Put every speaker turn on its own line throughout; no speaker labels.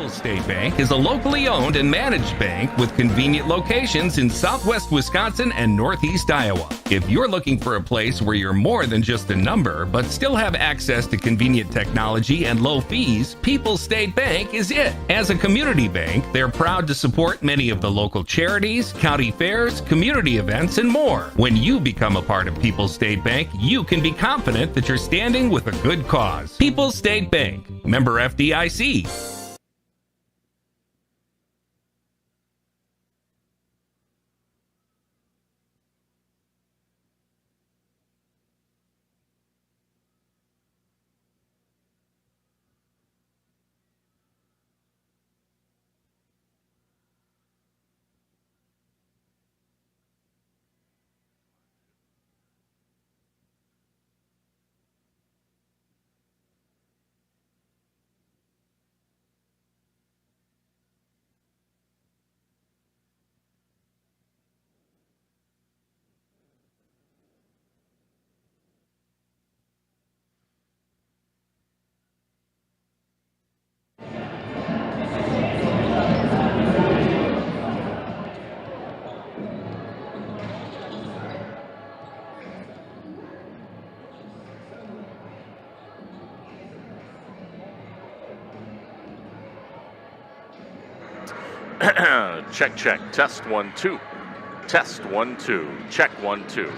People's State Bank is a locally owned and managed bank with convenient locations in southwest Wisconsin and northeast Iowa. If you're looking for a place where you're more than just a number, but still have access to convenient technology and low fees, People's State Bank is it. As a community bank, they're proud to support many of the local charities, county fairs, community events, and more. When you become a part of People's State Bank, you can be confident that you're standing with a good cause. People's State Bank, member FDIC.
Check, check. Test 1, 2. Test 1, 2. Check 1, 2.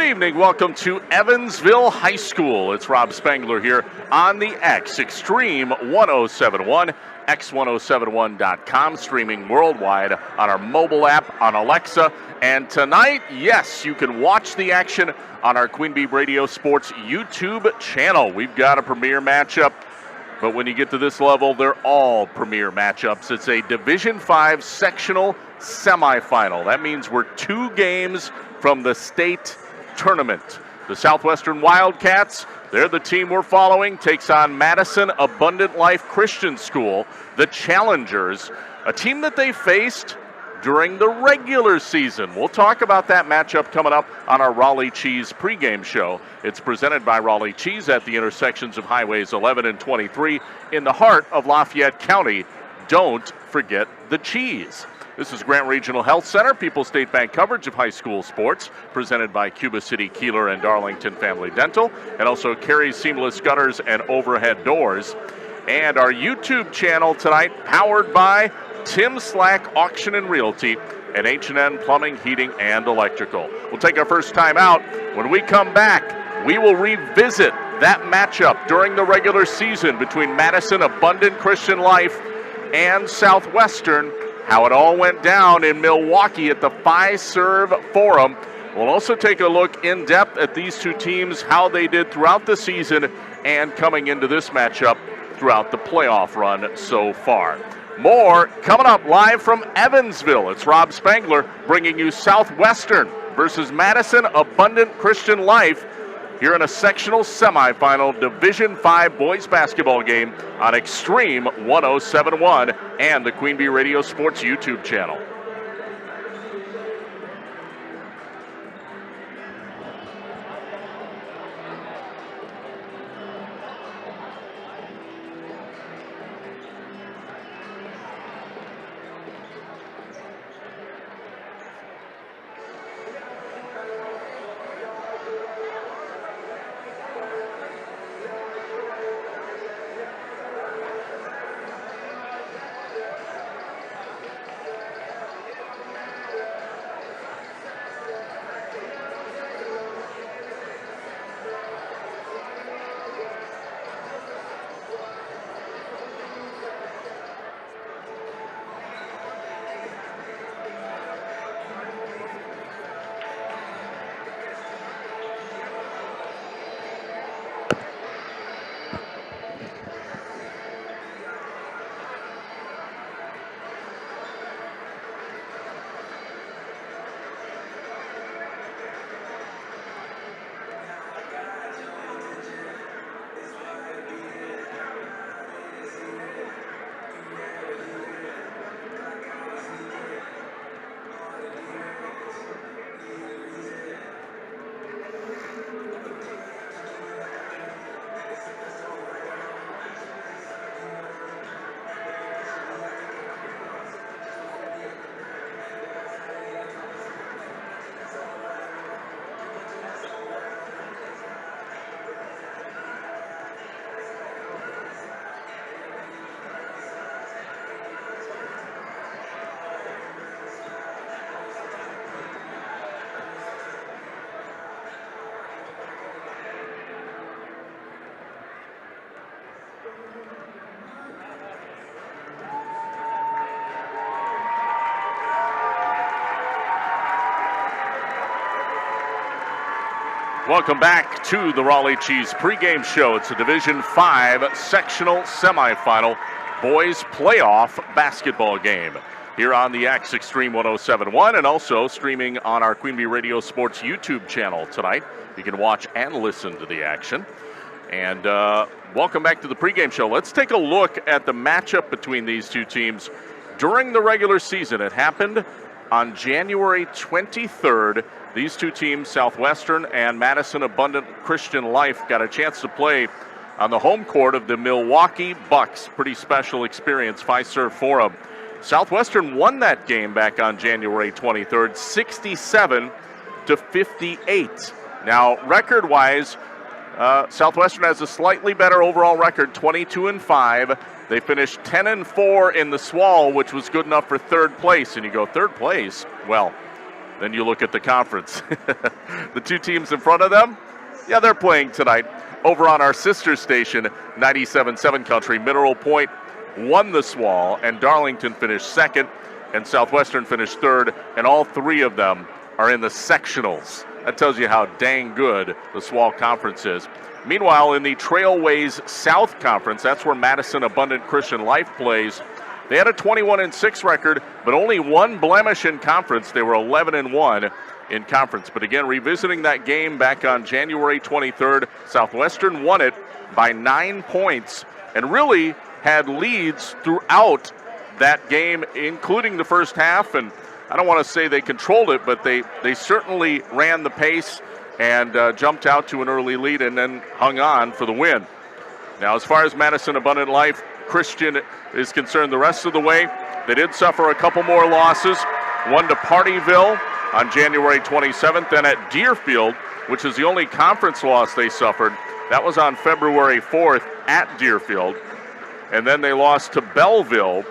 Good evening. Welcome to Evansville High School. It's Rob Spangler here on the X Extreme 1071, x1071.com, streaming worldwide on our mobile app, on Alexa. And tonight, yes, you can watch the action on our Queen Bee Radio Sports YouTube channel. We've got a premier matchup, but when you get to this level, they're all premier matchups. It's a Division V sectional semifinal. That means we're 2 games from the state tournament. The Southwestern Wildcats, they're the team we're following, takes on Madison Abundant Life Christian School, the challengers, a team that they faced during the regular season. We'll talk about that matchup coming up on our Raleigh Cheese pregame show. It's presented by Raleigh Cheese at the intersections of Highways 11 and 23 in the heart of Lafayette County. Don't forget the cheese. This is Grant Regional Health Center, People's State Bank coverage of high school sports, presented by Cuba City, Kieler, and Darlington Family Dental, and also Carey Seamless Gutters and Overhead Doors. And our YouTube channel tonight, powered by Tim Slack Auction and Realty and H&N Plumbing, Heating, and Electrical. We'll take our first time out. When we come back, we will revisit that matchup during the regular season between Madison Abundant Christian Life and Southwestern, how it all went down in Milwaukee at the Fiserv Forum. We'll also take a look in depth at these two teams, how they did throughout the season and coming into this matchup throughout the playoff run so far. More coming up live from Evansville. It's Rob Spangler bringing you Southwestern versus Madison Abundant Christian Life here in a sectional semifinal Division V boys basketball game on Extreme 1071 and the Queen Bee Radio Sports YouTube channel. Welcome back to the Raleigh Cheese pregame show. It's a Division V sectional semifinal boys playoff basketball game here on the X Extreme 1071 and also streaming on our Queen Bee Radio Sports YouTube channel tonight. You can watch and listen to the action. And welcome back to the pregame show. Let's take a look at the matchup between these two teams during the regular season. It happened on January 23rd. These two teams, Southwestern and Madison Abundant Christian Life, got a chance to play on the home court of the Milwaukee Bucks. Pretty special experience, Fiserv Forum. Southwestern won that game back on January 23rd, 67-58. Now, record-wise, Southwestern has a slightly better overall record, 22-5. They finished 10-4 in the SWAL, which was good enough for third place. And you go, third place? Well, then you look at the conference. The two teams in front of them, yeah, they're playing tonight. Over on our sister station, 97.7 Country, Mineral Point won the SWAL, and Darlington finished second, and Southwestern finished third, and all three of them are in the sectionals. That tells you how dang good the SWAL conference is. Meanwhile, in the Trailways South Conference, that's where Madison Abundant Christian Life plays. They had a 21-6 record, but only one blemish in conference. They were 11-1 in conference. But again, revisiting that game back on January 23rd, Southwestern won it by 9 points and really had leads throughout that game, including the first half. And I don't want to say they controlled it, but they certainly ran the pace and jumped out to an early lead and then hung on for the win. Now, as far as Madison Abundant Life Christian is concerned, the rest of the way, they did suffer a couple more losses. One to Partyville on January 27th, then at Deerfield, which is the only conference loss they suffered. That was on February 4th at Deerfield. And then they lost to Belleville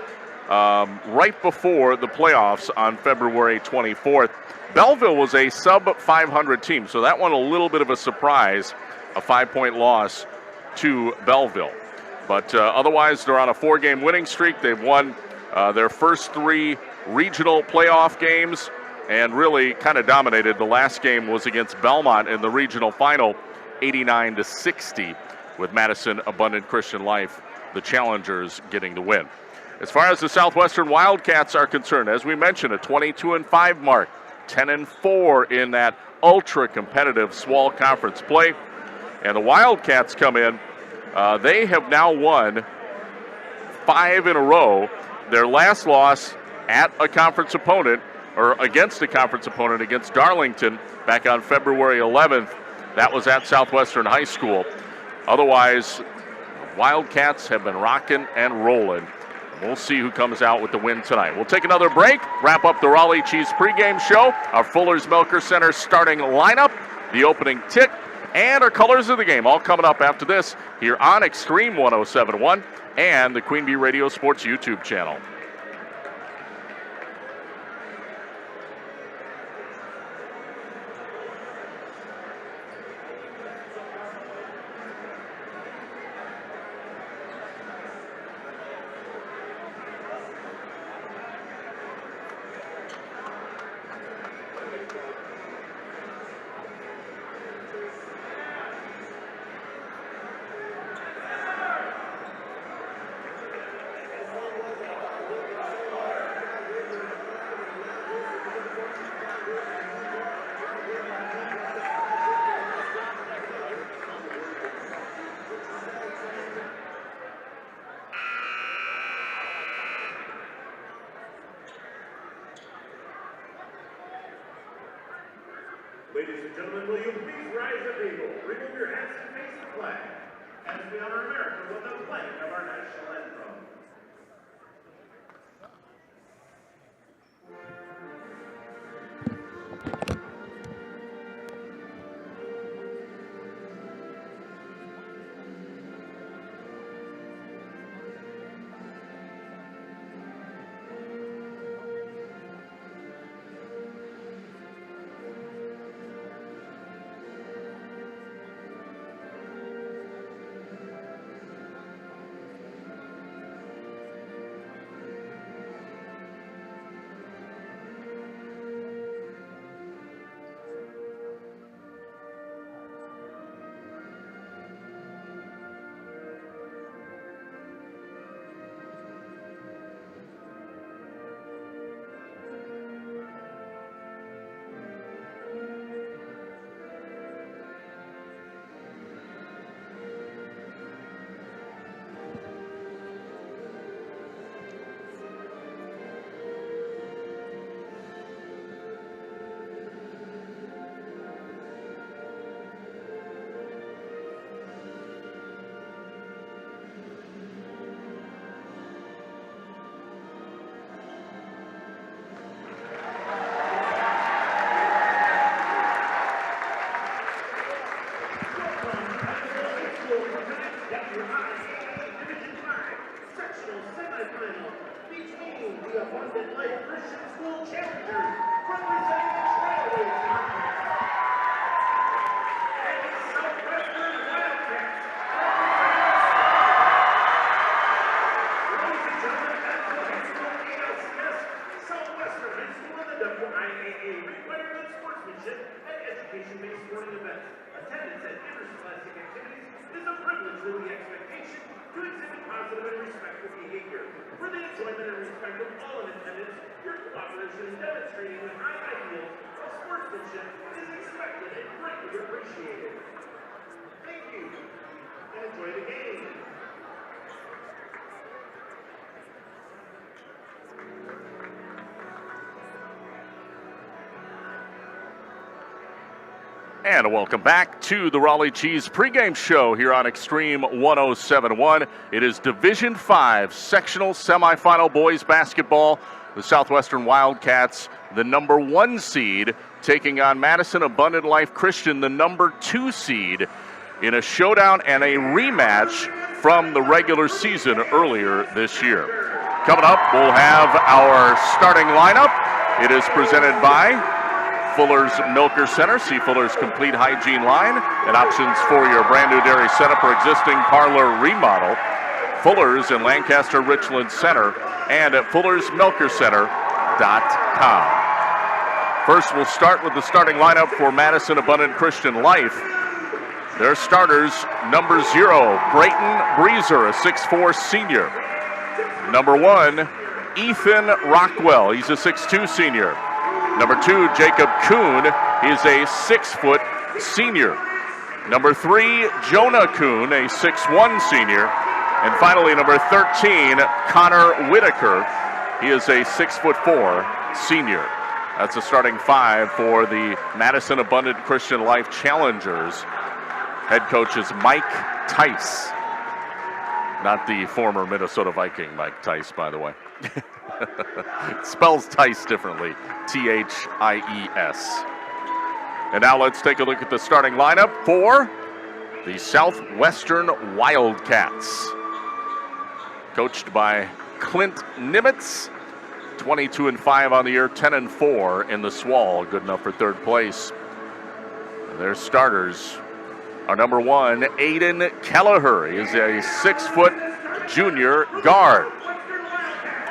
right before the playoffs on February 24th. Belleville was a sub-500 team, so that one a little bit of a surprise, a 5-point loss to Belleville. But otherwise, they're on a 4-game winning streak. They've won their first 3 regional playoff games and really kind of dominated. The last game was against Belmont in the regional final, 89-60, with Madison Abundant Christian Life, the challengers, getting the win. As far as the Southwestern Wildcats are concerned, as we mentioned, a 22-5 mark, 10-4 in that ultra-competitive SWAL conference play. And the Wildcats come in. They have now won 5 in a row. Their last loss at a conference opponent, or against a conference opponent, against Darlington, back on February 11th. That was at Southwestern High School. Otherwise, Wildcats have been rocking and rolling. We'll see who comes out with the win tonight. We'll take another break, wrap up the Raleigh Cheese pregame show, our Fuller's Milker Center starting lineup, the opening tip, and our colors of the game, all coming up after this here on Extreme 107.1 and the Queen Bee Radio Sports YouTube channel.
Ladies and gentlemen, will you please rise at table, remove your hats and face the flag, as we honor America with the playing of our national anthem. Sectional Semifinal between the Abundant Life Christian School challengers representing the Trailways Conference. And the Southwestern Wildcats representing the Ladies and gentlemen, that's the high school ALCS, Southwestern High School, and the WIAA require good sportsmanship and education-based sporting events. Attendance at interscholastic activities is a privilege with the expectation to exhibit positive and respectful behavior. For the enjoyment and respect of all in attendance, your cooperation in demonstrating the high ideals of sportsmanship is expected and greatly appreciated. Thank you, and enjoy the game.
And welcome back to the Raleigh Cheese pregame show here on Extreme 107.1. It is Division 5 sectional semifinal boys basketball. The Southwestern Wildcats, the number 1 seed, taking on Madison Abundant Life Christian, the number 2 seed, in a showdown and a rematch from the regular season earlier this year. Coming up, we'll have our starting lineup. It is presented by Fuller's Milker Center. See Fuller's complete hygiene line and options for your brand new dairy setup or existing parlor remodel. Fuller's in Lancaster Richland Center and at Fuller'sMilkerCenter.com. First, we'll start with the starting lineup for Madison Abundant Christian Life. Their starters, number 0, Brayton Breezer, a 6'4 senior. Number 1, Ethan Rockwell. He's a 6'2 senior. Number 2, Jacob Kuhn is a 6-foot senior. Number 3, Jonah Kuhn, a 6'1 senior. And finally, number 13, Connor Whitaker. He is a 6'4 senior. That's the starting 5 for the Madison Abundant Christian Life Challengers. Head coach is Mike Tice. Not the former Minnesota Viking Mike Tice, by the way. It spells Tice differently, Thies. And now let's take a look at the starting lineup for the Southwestern Wildcats. Coached by Clint Nimitz, 22-5 on the year, 10-4 in the Swall, good enough for third place. And their starters are number 1, Aiden Kelleher. He is a 6-foot junior guard.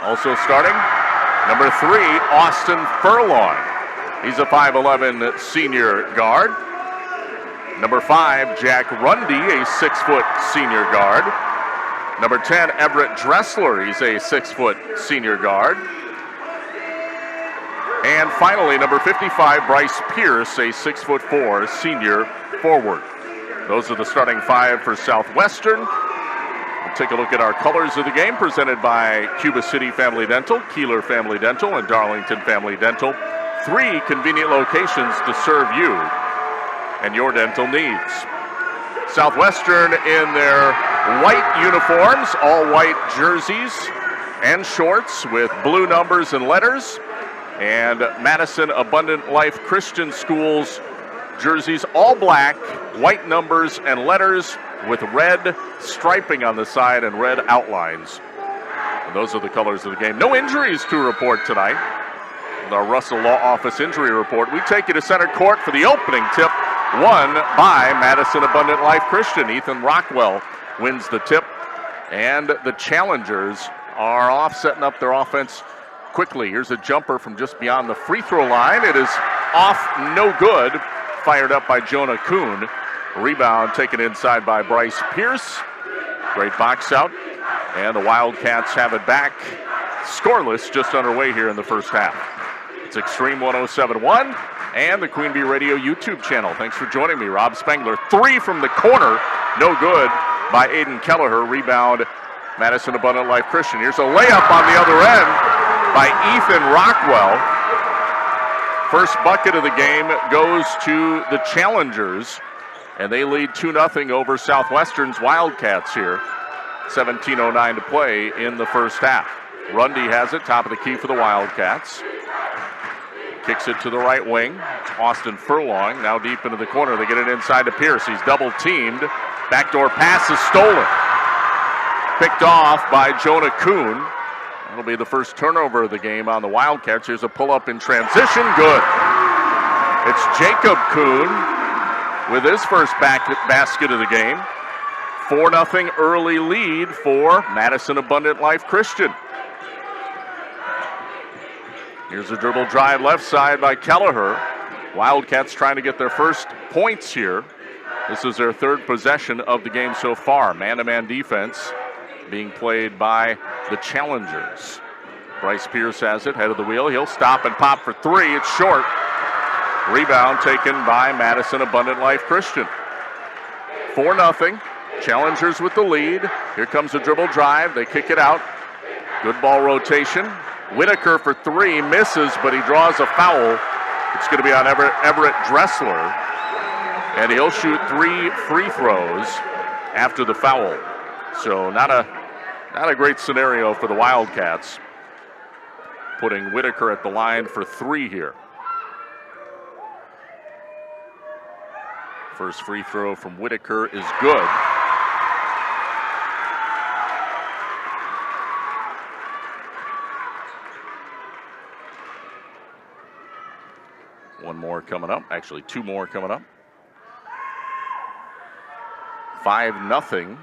Also starting, number 3, Austin Furlong. He's a 5'11 senior guard. Number 5, Jack Rundy, a 6-foot senior guard. Number 10, Everett Dressler. He's a 6-foot senior guard. And finally, number 55, Bryce Pierce, a 6'4 senior forward. Those are the starting 5 for Southwestern. We'll take a look at our colors of the game, presented by Cuba City Family Dental, Kieler Family Dental, and Darlington Family Dental. 3 convenient locations to serve you and your dental needs. Southwestern in their white uniforms, all white jerseys and shorts with blue numbers and letters. And Madison Abundant Life Christian Schools jerseys, all black, white numbers and letters with red striping on the side and red outlines. And those are the colors of the game. No injuries to report tonight. With our Russell Law Office injury report, we take you to center court for the opening tip, won by Madison Abundant Life Christian. Ethan Rockwell wins the tip, and the challengers are off, setting up their offense quickly. Here's a jumper from just beyond the free throw line. It is off, no good. Fired up by Jonah Kuhn. Rebound taken inside by Bryce Pierce. Great box out. And the Wildcats have it back. Scoreless, just underway here in the first half. It's Extreme 107.1 and the Queen Bee Radio YouTube channel. Thanks for joining me. Rob Spengler, 3 from the corner. No good by Aiden Kelleher. Rebound, Madison Abundant Life Christian. Here's a layup on the other end by Ethan Rockwell. First bucket of the game goes to the challengers, and they lead 2-0 over Southwestern's Wildcats here. 17:09 to play in the first half. Rundy has it, top of the key for the Wildcats. Kicks it to the right wing. Austin Furlong now deep into the corner. They get it inside to Pierce. He's double teamed. Backdoor pass is stolen. Picked off by Jonah Kuhn. That'll be the first turnover of the game on the Wildcats. Here's a pull-up in transition. Good. It's Jacob Kuhn with his first basket of the game. 4-0 early lead for Madison Abundant Life Christian. Here's a dribble drive left side by Kelleher. Wildcats trying to get their first points here. This is their third possession of the game so far. Man-to-man defense being played by the Challengers. Bryce Pierce has it, head of the wheel. He'll stop and pop for three. It's short. Rebound taken by Madison Abundant Life Christian. 4-0. Challengers with the lead. Here comes the dribble drive. They kick it out. Good ball rotation. Whitaker for three. Misses, but he draws a foul. It's going to be on Everett Dressler. And he'll shoot 3 free throws after the foul. So not a great scenario for the Wildcats. Putting Whitaker at the line for 3 here. First free throw from Whitaker is good. One more coming up. Actually, 2 more coming up. 5-0.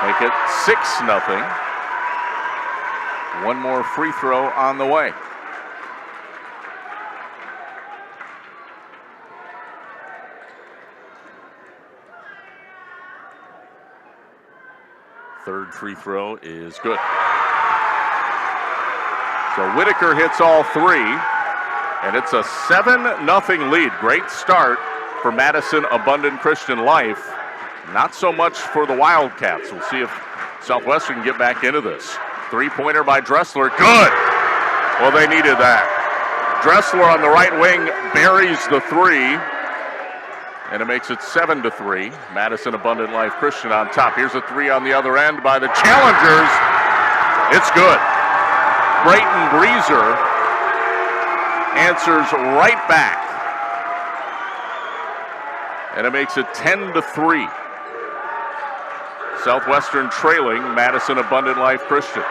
Make it 6-0. One more free throw on the way. Third free throw is good. So Whitaker hits all 3, and it's a 7-0 lead. Great start for Madison Abundant Christian Life. Not so much for the Wildcats. We'll see if Southwestern can get back into this. 3-pointer by Dressler. Good! Well, they needed that. Dressler on the right wing buries the 3. And it makes it 7-3. Madison Abundant Life Christian on top. Here's a 3 on the other end by the Challengers. It's good. Brayton Breezer answers right back. And it makes it 10-3. Southwestern trailing Madison Abundant Life Christian.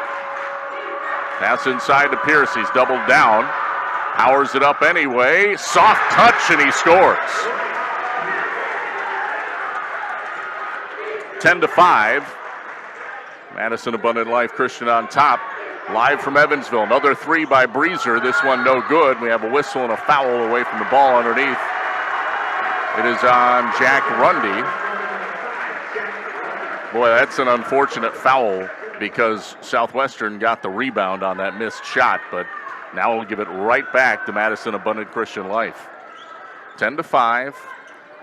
Pass inside to Pierce. He's doubled down. Powers it up anyway. Soft touch, and he scores. 10-5. Madison Abundant Life Christian on top. Live from Evansville. Another 3 by Breezer. This one no good. We have a whistle and a foul away from the ball underneath. It is on Jack Rundy. Boy, that's an unfortunate foul because Southwestern got the rebound on that missed shot, but now we'll give it right back to Madison Abundant Christian Life. 10-5.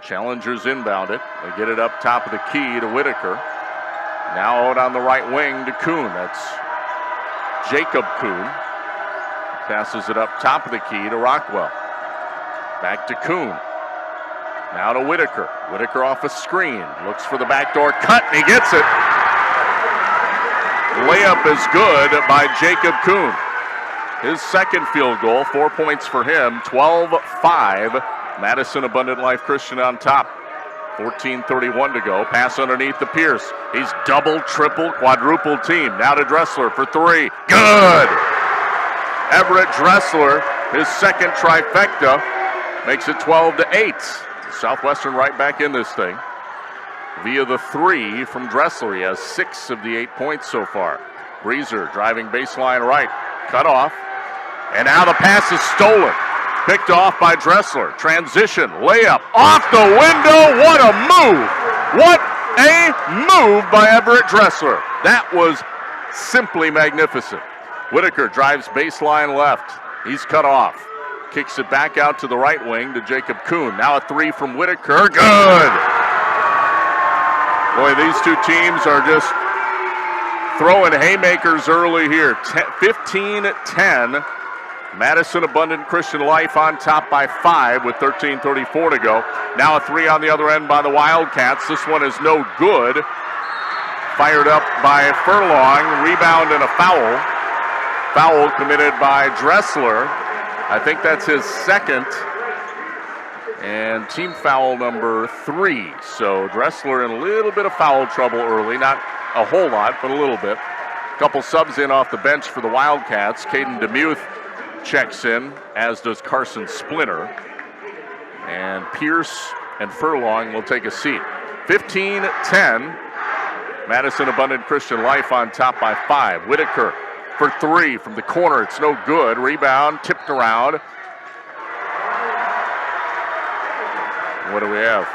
Challengers inbound it. They get it up top of the key to Whitaker. Now out on the right wing to Kuhn. That's Jacob Kuhn. Passes it up top of the key to Rockwell. Back to Kuhn. Now to Whitaker. Whitaker off a screen. Looks for the backdoor cut, and he gets it. Layup is good by Jacob Kuhn. His second field goal, 4 points for him. 12-5. Madison Abundant Life Christian on top. 14:31 to go. Pass underneath to Pierce. He's double, triple, quadruple team. Now to Dressler for 3. Good! Everett Dressler, his second trifecta, makes it 12-8. Southwestern right back in this thing. Via the 3 from Dressler. He has 6 of the 8 points so far. Breezer driving baseline right. Cut off. And now the pass is stolen. Picked off by Dressler. Transition, layup, off the window. What a move! What a move by Everett Dressler. That was simply magnificent. Whitaker drives baseline left. He's cut off. Kicks it back out to the right wing to Jacob Kuhn. Now a 3 from Whitaker. Good! Boy, these two teams are just throwing haymakers early here. 15-10. Madison Abundant Christian Life on top by 5 with 13:34 to go. Now a 3 on the other end by the Wildcats. This one is no good. Fired up by Furlong. Rebound and a foul. Foul committed by Dressler. I think that's his second. And team foul number 3. So Dressler in a little bit of foul trouble early. Not a whole lot, but a little bit. Couple subs in off the bench for the Wildcats. Caden Demuth checks in, as does Carson Splinter. And Pierce and Furlong will take a seat. 15-10. Madison Abundant Christian Life on top by 5. Whitaker for 3 from the corner. It's no good. Rebound tipped around. What do we have?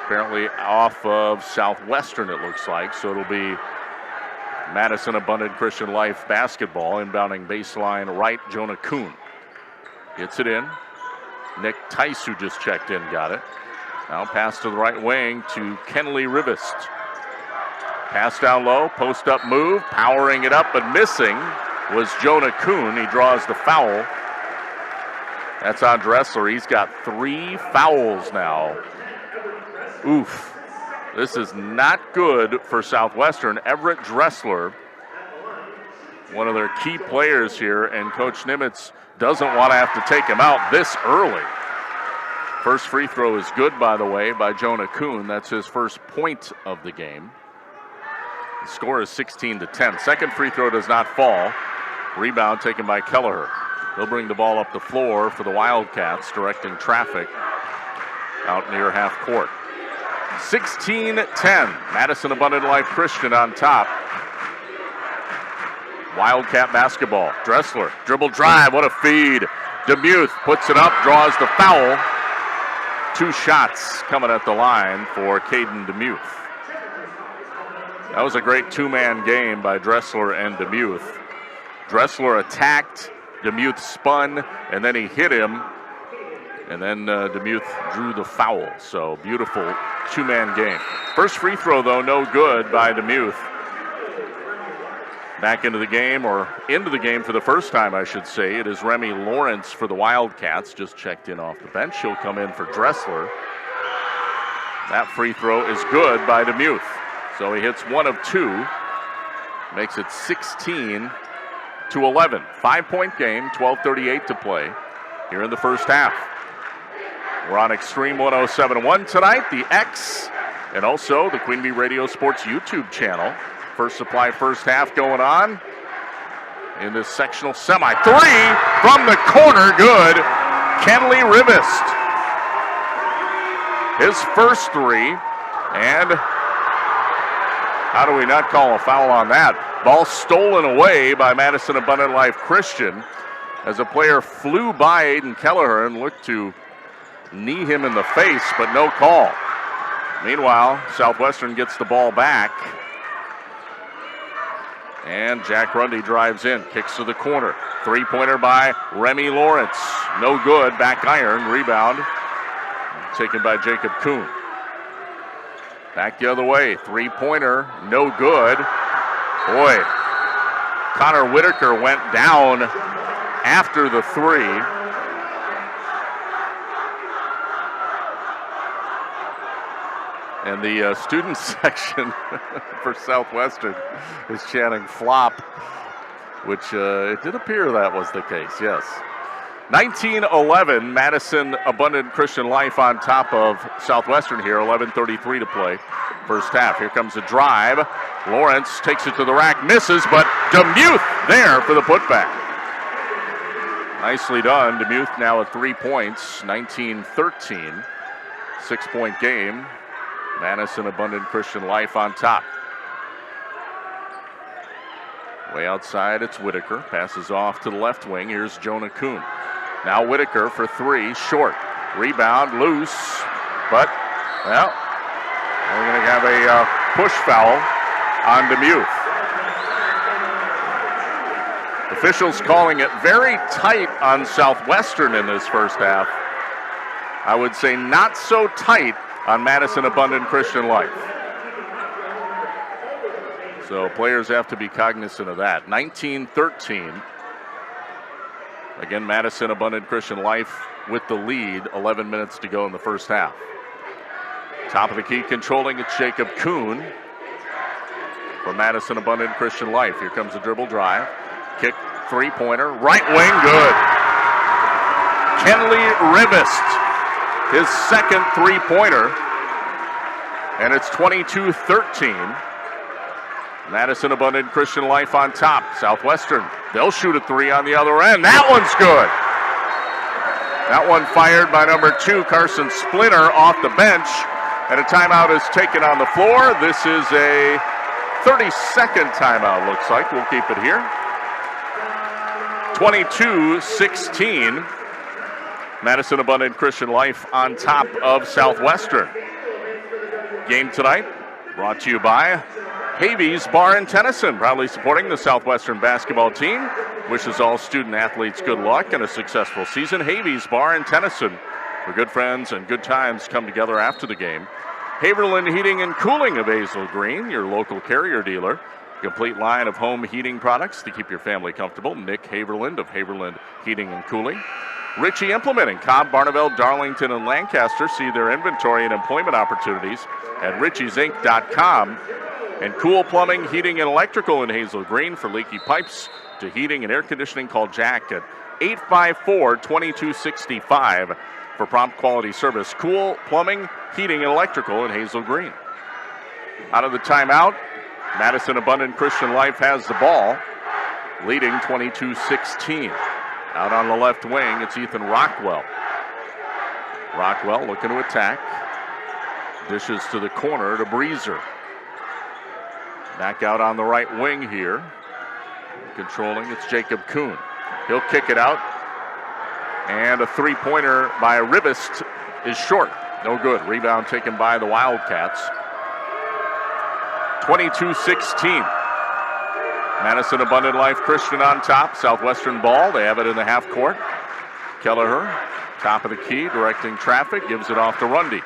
Apparently off of Southwestern, it looks like. So it'll be Madison Abundant Christian Life basketball. Inbounding baseline right, Jonah Kuhn gets it in. Nick Tice, who just checked in, got it. Now pass to the right wing to Kenley Rivest. Pass down low, post up move, powering it up but missing was Jonah Kuhn. He draws the foul. That's on Dressler. He's got 3 fouls now. Oof. This is not good for Southwestern. Everett Dressler, one of their key players here, and Coach Nimitz doesn't want to have to take him out this early. First free throw is good, by the way, by Jonah Kuhn. That's his first point of the game. The score is 16-10. Second free throw does not fall. Rebound taken by Kelleher. He'll bring the ball up the floor for the Wildcats, directing traffic out near half court. 16-10. Madison Abundant Life Christian on top. Wildcat basketball. Dressler, dribble drive, what a feed. Demuth puts it up, draws the foul. 2 shots coming at the line for Caden Demuth. That was a great 2-man game by Dressler and Demuth. Dressler attacked, Demuth spun, and then he hit him. And then Demuth drew the foul. So beautiful 2-man game. First free throw, though, no good by Demuth. Back into the game, or into the game for the first time, I should say. It is Remy Lawrence for the Wildcats, just checked in off the bench. He'll come in for Dressler. That free throw is good by Demuth. So he hits 1 of 2, makes it 16-11. 5-point game, 12:38 to play here in the first half. We're on Extreme 107.1 tonight, the X, and also the Queen Bee Radio Sports YouTube channel. First supply, first half going on in this sectional semi. 3 from the corner, good. Kenley Rivest. His first 3, and how do we not call a foul on that? Ball stolen away by Madison Abundant Life Christian as a player flew by Aiden Kelleher and looked to knee him in the face, but no call. Meanwhile, Southwestern gets the ball back. And Jack Rundy drives in, kicks to the corner. 3-pointer by Remy Lawrence. No good, back iron, rebound. Taken by Jacob Kuhn. Back the other way, 3-pointer, no good. Boy, Connor Whitaker went down after the 3. And the student section for Southwestern is chanting flop, which it did appear that was the case, yes. 19-11, Madison Abundant Christian Life on top of Southwestern here, 11:33 to play, first half. Here comes a drive. Lawrence takes it to the rack, misses, but Demuth there for the putback. Nicely done. Demuth now at 3 points, 19-13, 6-point game. Madison Abundant Christian Life on top. Way outside, it's Whitaker. Passes off to the left wing. Here's Jonah Kuhn. Now Whitaker for 3, short. Rebound, loose, but, well, we're going to have a push foul on Demuth. Officials calling it very tight on Southwestern in this first half. I would say not so tight on Madison Abundant Christian Life. So players have to be cognizant of that. 19-13. Again, Madison Abundant Christian Life with the lead. 11 minutes to go in the first half. Top of the key controlling, it's Jacob Kuhn for Madison Abundant Christian Life. Here comes a dribble drive. Kick, 3-pointer, right wing, good. Kenley Rivest, his second 3-pointer, and it's 22-13. Madison Abundant Christian Life on top. Southwestern, they'll shoot a three on the other end. That one's good. That one fired by number 2, Carson Splinter, off the bench. And a timeout is taken on the floor. This is a 30-second timeout, looks like. We'll keep it here. 22-16. Madison Abundant Christian Life on top of Southwestern. Game tonight brought to you by Havies Bar in Tennyson, proudly supporting the Southwestern basketball team. Wishes all student athletes good luck and a successful season. Havies Bar in Tennyson, where good friends and good times come together after the game. Haverland Heating and Cooling of Hazel Green, your local Carrier dealer. Complete line of home heating products to keep your family comfortable. Nick Haverland of Haverland Heating and Cooling. Ritchie Implementing, Cobb, Barneveld, Darlington, and Lancaster. See their inventory and employment opportunities at ritchiesinc.com. And Cool Plumbing, Heating, and Electrical in Hazel Green. For leaky pipes to heating and air conditioning, call Jack at 854-2265 for prompt quality service. Cool Plumbing, Heating, and Electrical in Hazel Green. Out of the timeout, Madison Abundant Christian Life has the ball, leading 22-16. Out on the left wing, it's Ethan Rockwell. Rockwell looking to attack. Dishes to the corner to Breezer. Back out on the right wing here. Controlling, it's Jacob Kuhn. He'll kick it out. And a three-pointer by Ribist is short. No good. Rebound taken by the Wildcats. 22-16. Madison Abundant Life Christian on top. Southwestern ball. They have it in the half court. Kelleher, top of the key, directing traffic. Gives it off to Rundy.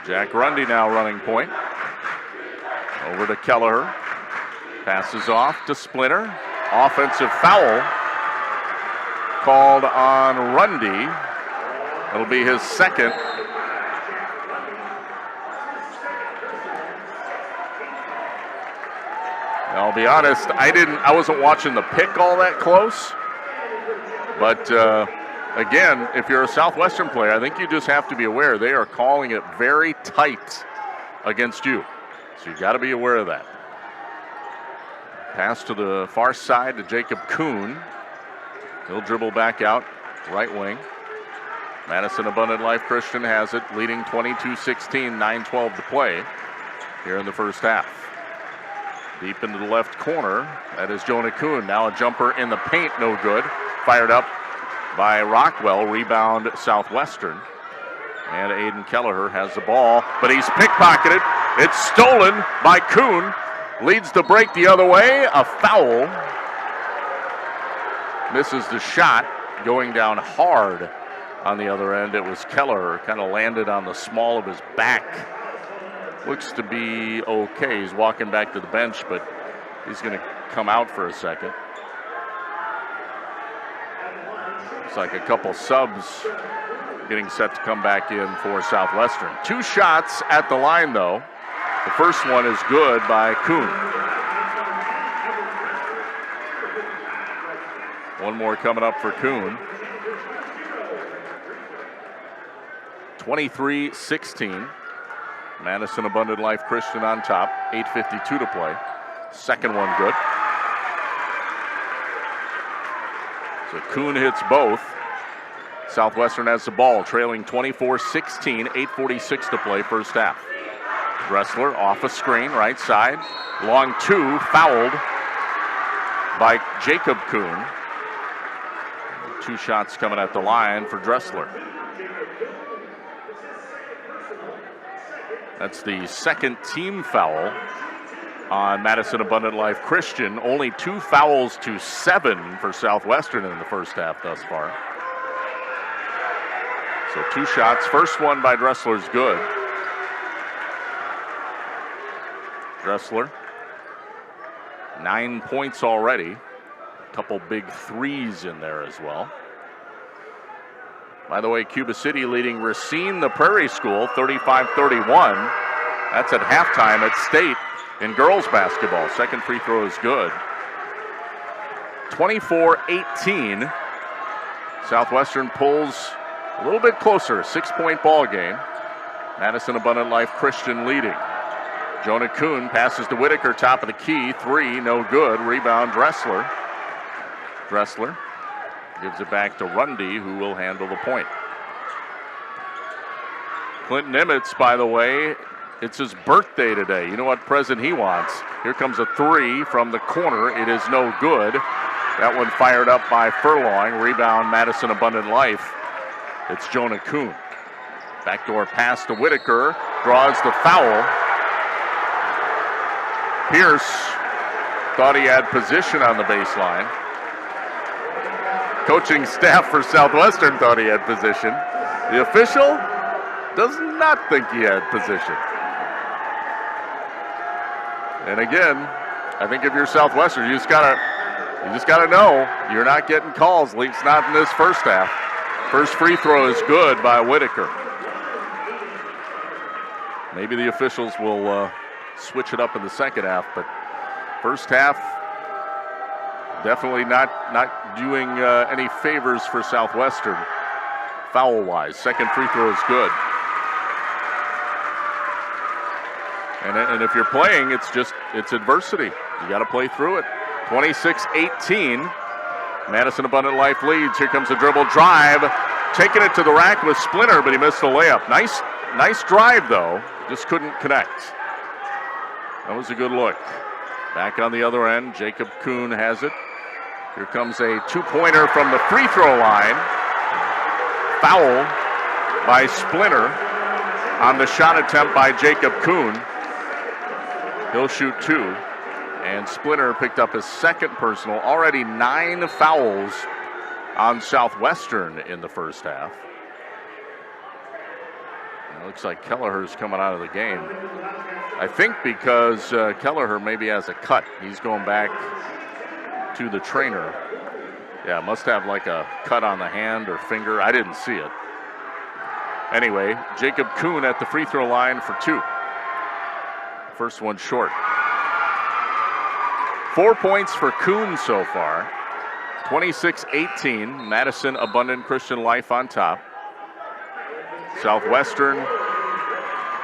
Jack Rundy now running point. Over to Kelleher. Passes off to Splinter. Offensive foul called on Rundy. It'll be his second. I'll be honest, I wasn't watching the pick all that close. But again, if you're a Southwestern player, I think you just have to be aware they are calling it very tight against you. So you've got to be aware of that. Pass to the far side to Jacob Kuhn. He'll dribble back out, right wing. Madison Abundant Life Christian has it, leading 22-16, 9:12 to play here in the first half. Deep into the left corner, that is Jonah Kuhn. Now a jumper in the paint, no good. Fired up by Rockwell, rebound Southwestern. And Aiden Kelleher has the ball, but he's pickpocketed. It's stolen by Kuhn. Leads the break the other way. A foul. Misses the shot. Going down hard on the other end. It was Kelleher. Kind of landed on the small of his back. Looks to be okay. He's walking back to the bench, but he's going to come out for a second. Looks like a couple subs getting set to come back in for Southwestern. 2 shots at the line, though. The first one is good by Kuhn. One more coming up for Kuhn. 23-16. Madison Abundant Life Christian on top. 8:52 to play. Second one good. So Kuhn hits both. Southwestern has the ball, trailing 24-16, 8:46 to play first half. Dressler off a screen, right side. Long 2, fouled by Jacob Kuhn. 2 shots coming at the line for Dressler. That's the second team foul on Madison Abundant Life Christian. Only 2 fouls to 7 for Southwestern in the first half thus far. So 2 shots. First one by Dressler's good. Dressler, 9 points already. A couple big threes in there as well. By the way, Cuba City leading Racine, the Prairie School, 35-31. That's at halftime at State in girls basketball. Second free throw is good. 24-18. Southwestern pulls a little bit closer, 6-point ball game. Madison Abundant Life Christian leading. Jonah Kuhn passes to Whitaker, top of the key. 3, no good. Rebound, Dressler. Dressler gives it back to Rundy, who will handle the point. Clint Nimitz, by the way, it's his birthday today. You know what present he wants? Here comes a 3 from the corner. It is no good. That one fired up by Furlong. Rebound, Madison Abundant Life. It's Jonah Kuhn. Backdoor pass to Whitaker. Draws the foul. Pierce thought he had position on the baseline. Coaching staff for Southwestern thought he had position. The official does not think he had position. And again, I think if you're Southwestern, you just gotta know you're not getting calls, at least not in this first half. First free throw is good by Whitaker. Maybe the officials will switch it up in the second half, but first half definitely not doing any favors for Southwestern foul-wise. Second free throw is good. And if you're playing, it's adversity. You got to play through it. 26-18. Madison Abundant Life leads. Here comes the dribble drive. Taking it to the rack with Splinter, but he missed the layup. Nice drive, though. Just couldn't connect. That was a good look. Back on the other end, Jacob Kuhn has it. Here comes a two-pointer from the free throw line. Foul by Splinter on the shot attempt by Jacob Kuhn. He'll shoot 2. And Splinter picked up his second personal. Already 9 fouls on Southwestern in the first half. It looks like Kelleher's coming out of the game. I think because Kelleher maybe has a cut. He's going back to the trainer. Yeah, must have like a cut on the hand or finger. I didn't see it. Anyway, Jacob Kuhn at the free throw line for 2. First one short. 4 points for Kuhn so far. 26-18. Madison Abundant Christian Life on top. Southwestern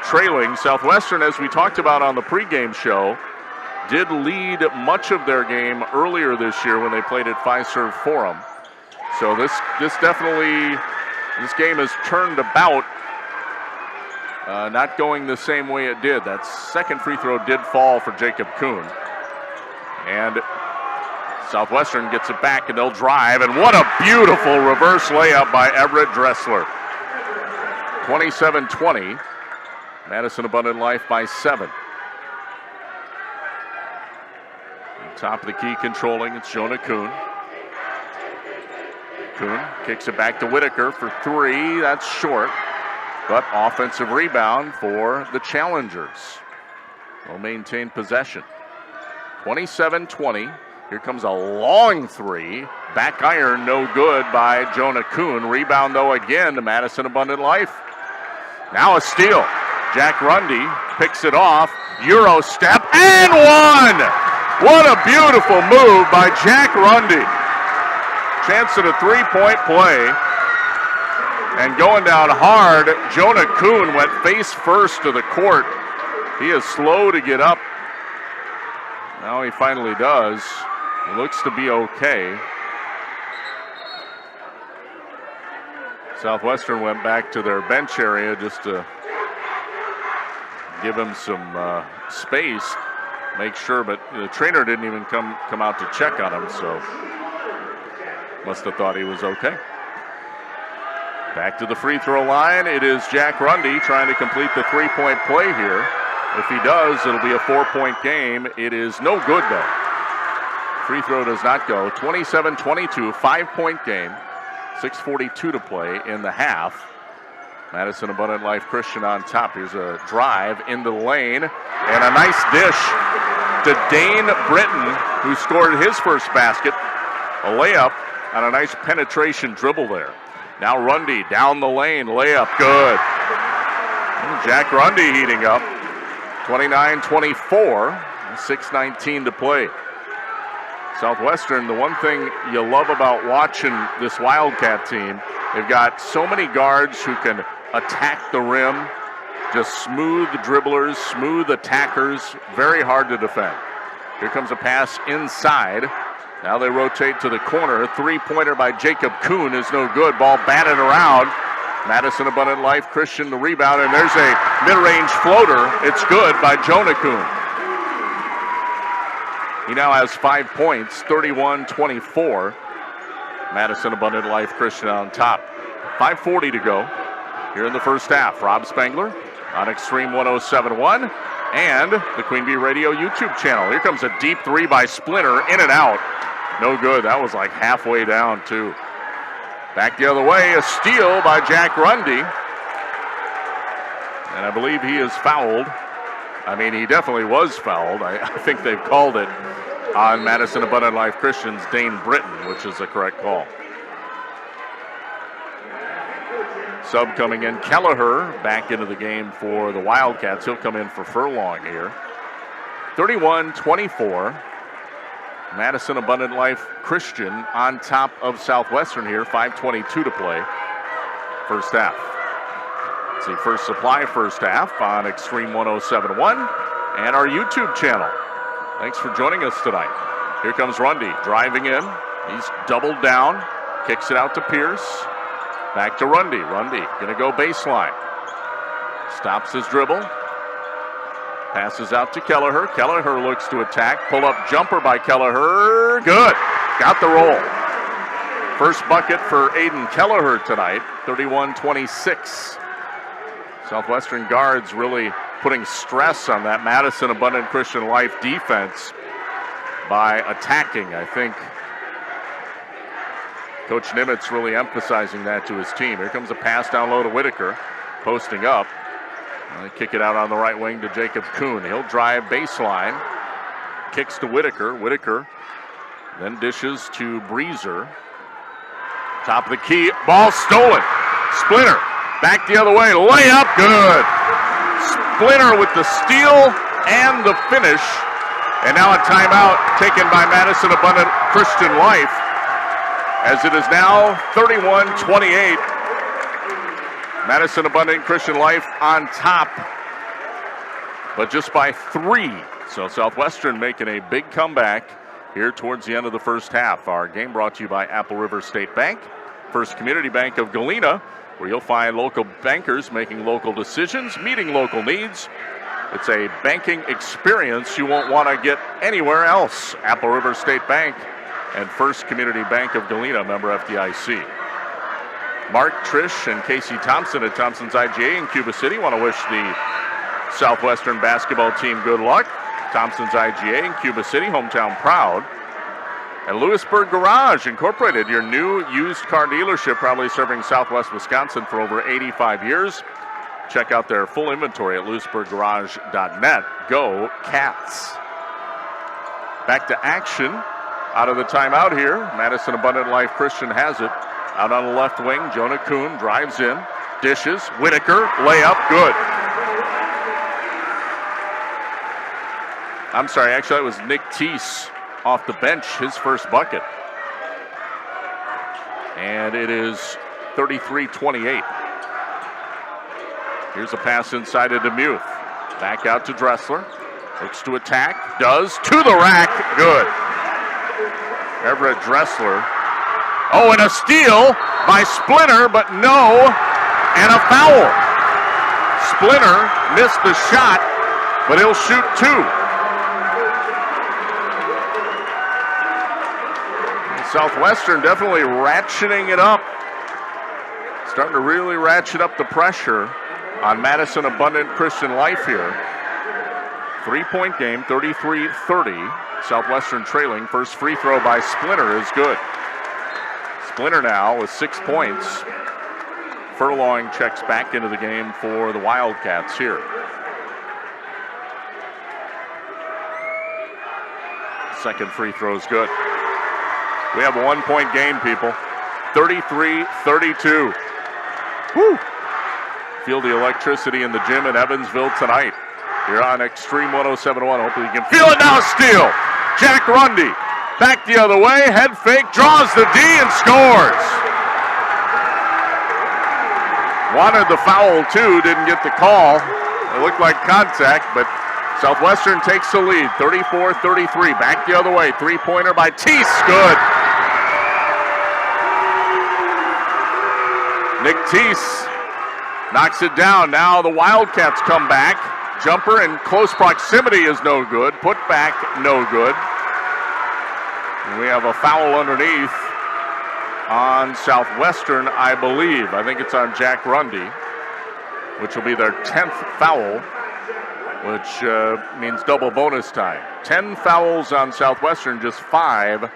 trailing. Southwestern, as we talked about on the pregame show, did lead much of their game earlier this year when they played at Fiserv Forum. So this game has turned about, not going the same way it did. That second free throw did fall for Jacob Kuhn. And Southwestern gets it back, and they'll drive. And what a beautiful reverse layup by Everett Dressler. 27-20. Madison Abundant Life by 7. Top of the key controlling, it's Jonah Kuhn. Kuhn kicks it back to Whitaker for 3. That's short, but offensive rebound for the challengers. They'll maintain possession. 27-20. Here comes a long 3. Back iron, no good by Jonah Kuhn. Rebound, though, again to Madison Abundant Life. Now a steal. Jack Rundy picks it off. Euro step and one! What a beautiful move by Jack Rundy. Chance at a 3-point play. And going down hard, Jonah Kuhn went face first to the court. He is slow to get up. Now he finally does. He looks to be okay. Southwestern went back to their bench area just to give him some space, make sure, but the trainer didn't even come out to check on him, so must have thought he was okay. Back to the free throw line. It is Jack Rundy trying to complete the 3-point play here. If he does, it'll be a 4-point game. It is no good, though. Free throw does not go. 27-22, 5-point game. 6:42 to play in the half. Madison Abundant Life Christian on top. Here's a drive into the lane. And a nice dish to Dane Britton, who scored his first basket. A layup on a nice penetration dribble there. Now Rundy down the lane. Layup good. Jack Rundy heating up. 29-24. 6:19 to play. Southwestern, the one thing you love about watching this Wildcat team, they've got so many guards who can attack the rim, Just smooth dribblers, smooth attackers, very hard to defend. Here comes a pass inside. Now they rotate to the corner. Three-pointer by Jacob Kuhn is no good. Ball batted around. Madison Abundant Life Christian the rebound, and there's a mid-range floater. It's good by Jonah Kuhn. He now has 5 points, 31-24. Madison Abundant Life Christian on top. 5:40 to go here in the first half. Rob Spangler on Extreme 107.1 and the Queen Bee Radio YouTube channel. Here comes a deep three by Splinter, in and out. No good. That was like halfway down, too. Back the other way, a steal by Jack Rundy. And I believe he is fouled. I mean, he definitely was fouled. I think they've called it on Madison Abundant Life Christian's Dane Britton, which is the correct call. Sub coming in, Kelleher back into the game for the Wildcats. He'll come in for Furlong here. 31-24. Madison Abundant Life Christian on top of Southwestern here. 5:22 to play. First half. It's the First Supply first half on Extreme 107.1 and our YouTube channel. Thanks for joining us tonight. Here comes Rundy driving in. He's doubled down. Kicks it out to Pierce. Back to Rundy. Rundy going to go baseline. Stops his dribble. Passes out to Kelleher. Kelleher looks to attack. Pull-up jumper by Kelleher. Good. Got the roll. First bucket for Aiden Kelleher tonight. 31-26. Southwestern guards really putting stress on that Madison Abundant Christian Life defense by attacking. I think Coach Nimitz really emphasizing that to his team. Here comes a pass down low to Whitaker. Posting up. They kick it out on the right wing to Jacob Kuhn. He'll drive baseline. Kicks to Whitaker. Whitaker then dishes to Breezer. Top of the key. Ball stolen. Splinter. Back the other way. Layup. Good. Splinter with the steal and the finish. And now a timeout taken by Madison Abundant Christian Life, as it is now 31-28. Madison Abundant Christian Life on top, but just by 3. So Southwestern making a big comeback here towards the end of the first half. Our game brought to you by Apple River State Bank, First Community Bank of Galena, where you'll find local bankers making local decisions, meeting local needs. It's a banking experience you won't want to get anywhere else. Apple River State Bank and First Community Bank of Galena, member FDIC. Mark, Trish, and Casey Thompson at Thompson's IGA in Cuba City want to wish the Southwestern basketball team good luck. Thompson's IGA in Cuba City, hometown proud. And Lewisburg Garage Incorporated, your new used car dealership, probably serving Southwest Wisconsin for over 85 years. Check out their full inventory at lewisburggarage.net. Go Cats. Back to action out of the timeout here. Madison Abundant Life Christian has it. Out on the left wing, Jonah Kuhn drives in, dishes, Whitaker, layup, good. I'm sorry, actually that was Nick Teese off the bench, his first bucket. And it is 33-28. Here's a pass inside to Demuth. Back out to Dressler. Looks to attack, does, to the rack, good. Everett Dressler. Oh, and a steal by Splinter, but no, and a foul. Splinter missed the shot, but he'll shoot 2. Southwestern definitely ratcheting it up. Starting to really ratchet up the pressure on Madison Abundant Christian Life here. 3-point game, 33-30. Southwestern trailing. First free throw by Splinter is good. Splinter now with 6 points. Furlong checks back into the game for the Wildcats here. Second free throw is good. We have a 1-point game, people. 33-32. Woo! Feel the electricity in the gym in Evansville tonight. You're on Extreme 107.1. Hopefully you can feel it now. Steal. Jack Rundy. Back the other way. Head fake. Draws the D and scores. Wanted the foul, too. Didn't get the call. It looked like contact, but Southwestern takes the lead, 34-33. Back the other way, three-pointer by Teese, good. Nick Teese knocks it down. Now the Wildcats come back. Jumper in close proximity is no good. Put back, no good. And we have a foul underneath on Southwestern, I believe. I think it's on Jack Rundy, which will be their 10th foul, which means double bonus time. 10 fouls on Southwestern, just 5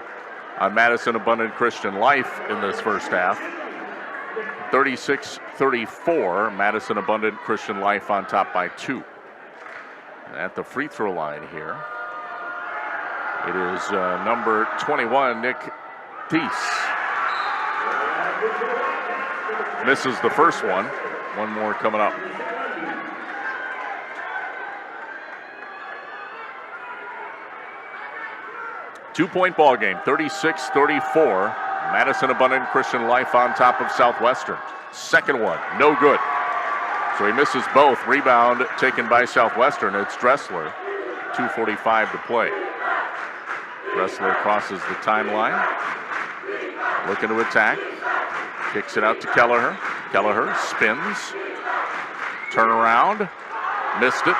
on Madison Abundant Christian Life in this first half. 36-34, Madison Abundant Christian Life on top by 2. At the free throw line here, it is number 21, Nick Teese. Misses the first one. One more coming up. Two-point ball game, 36-34. Madison Abundant Christian Life on top of Southwestern. Second one, no good. So he misses both. Rebound taken by Southwestern. It's Dressler. 2:45 to play. Dressler crosses the timeline. Looking to attack. Kicks it out to Kelleher. Kelleher spins. Turnaround. Missed it.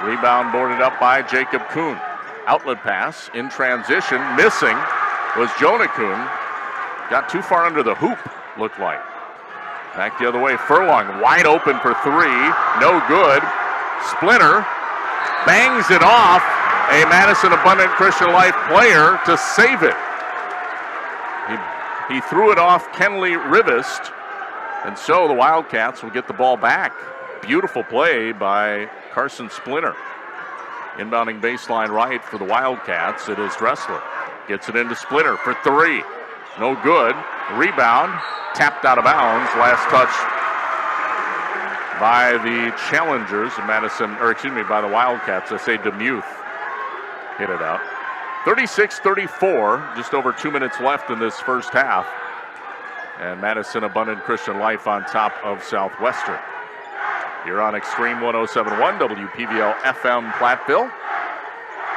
Rebound boarded up by Jacob Kuhn. Outlet pass in transition. Missing was Jonah Kuhn. Got too far under the hoop, looked like. Back the other way. Furlong wide open for 3. No good. Splinter bangs it off. A Madison Abundant Christian Life player to save it. He threw it off Kenley Rivest, and so the Wildcats will get the ball back. Beautiful play by Carson Splinter. Inbounding baseline right for the Wildcats. It is Dressler. Gets it into Splinter for 3. No good. Rebound. Tapped out of bounds. Last touch by the challengers, by the Wildcats. I say Demuth hit it out. 36-34, just over 2 minutes left in this first half. And Madison Abundant Christian Life on top of Southwestern. You're on Extreme 107.1 WPVL FM Platteville.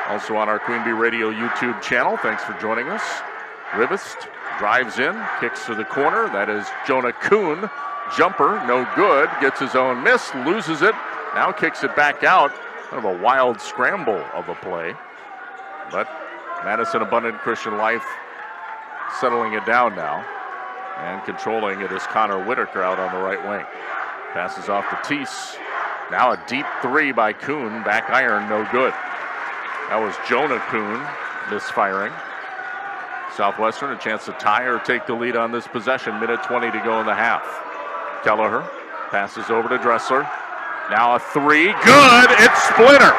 Also on our Queen Bee Radio YouTube channel. Thanks for joining us. Rivest drives in, kicks to the corner. That is Jonah Kuhn. Jumper, no good. Gets his own miss, loses it. Now kicks it back out. Kind of a wild scramble of a play. But Madison Abundant Christian Life settling it down now. And controlling it is Connor Whitaker out on the right wing. Passes off to Teese. Now a deep 3 by Kuhn. Back iron, no good. That was Jonah Kuhn misfiring. Southwestern a chance to tie or take the lead on this possession. Minute 20 to go in the half. Kelleher passes over to Dressler. Now a 3. Good! It's Splinter.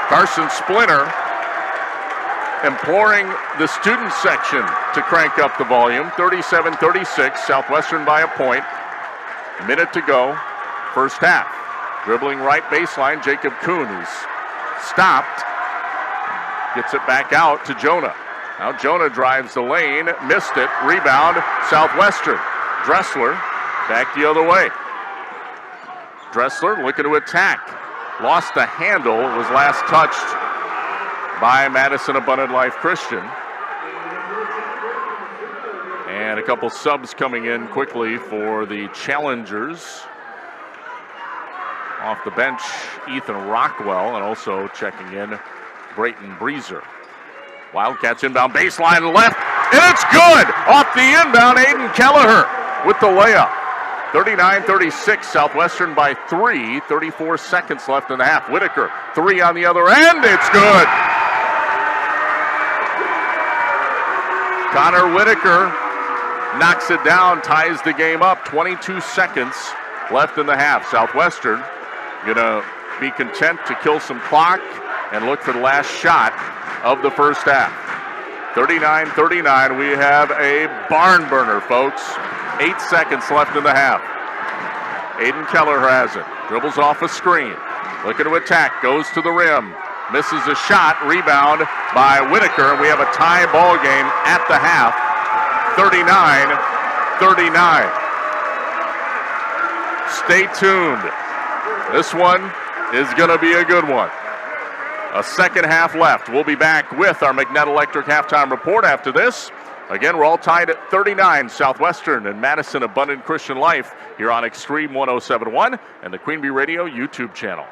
Carson Splinter imploring the student section to crank up the volume. 37-36, Southwestern by a point. Minute to go, first half. Dribbling right baseline, Jacob Kuhn, who's stopped. Gets it back out to Jonah. Now Jonah drives the lane, missed it. Rebound, Southwestern. Dressler back the other way. Dressler looking to attack. Lost the handle, was last touched by Madison Abundant Life Christian. And a couple subs coming in quickly for the challengers. Off the bench, Ethan Rockwell, and also checking in, Brayton Breezer. Wildcats inbound baseline left, and it's good! Off the inbound, Aiden Kelleher with the layup. 39-36, Southwestern by 3, 34 seconds left in the half. Whitaker, 3 on the other end, it's good! Connor Whitaker knocks it down, ties the game up. 22 seconds left in the half. Southwestern gonna be content to kill some clock and look for the last shot of the first half. 39-39, we have a barn burner, folks. 8 seconds left in the half. Aiden Kelleher has it. Dribbles off a screen. Looking to attack. Goes to the rim. Misses a shot. Rebound by Whitaker. We have a tie ball game at the half. 39-39. Stay tuned. This one is going to be a good one. A second half left. We'll be back with our McNett Electric halftime report after this. Again, we're all tied at 39, Southwestern and Madison Abundant Christian Life here on Extreme 107.1 and the Queen Bee Radio YouTube channel.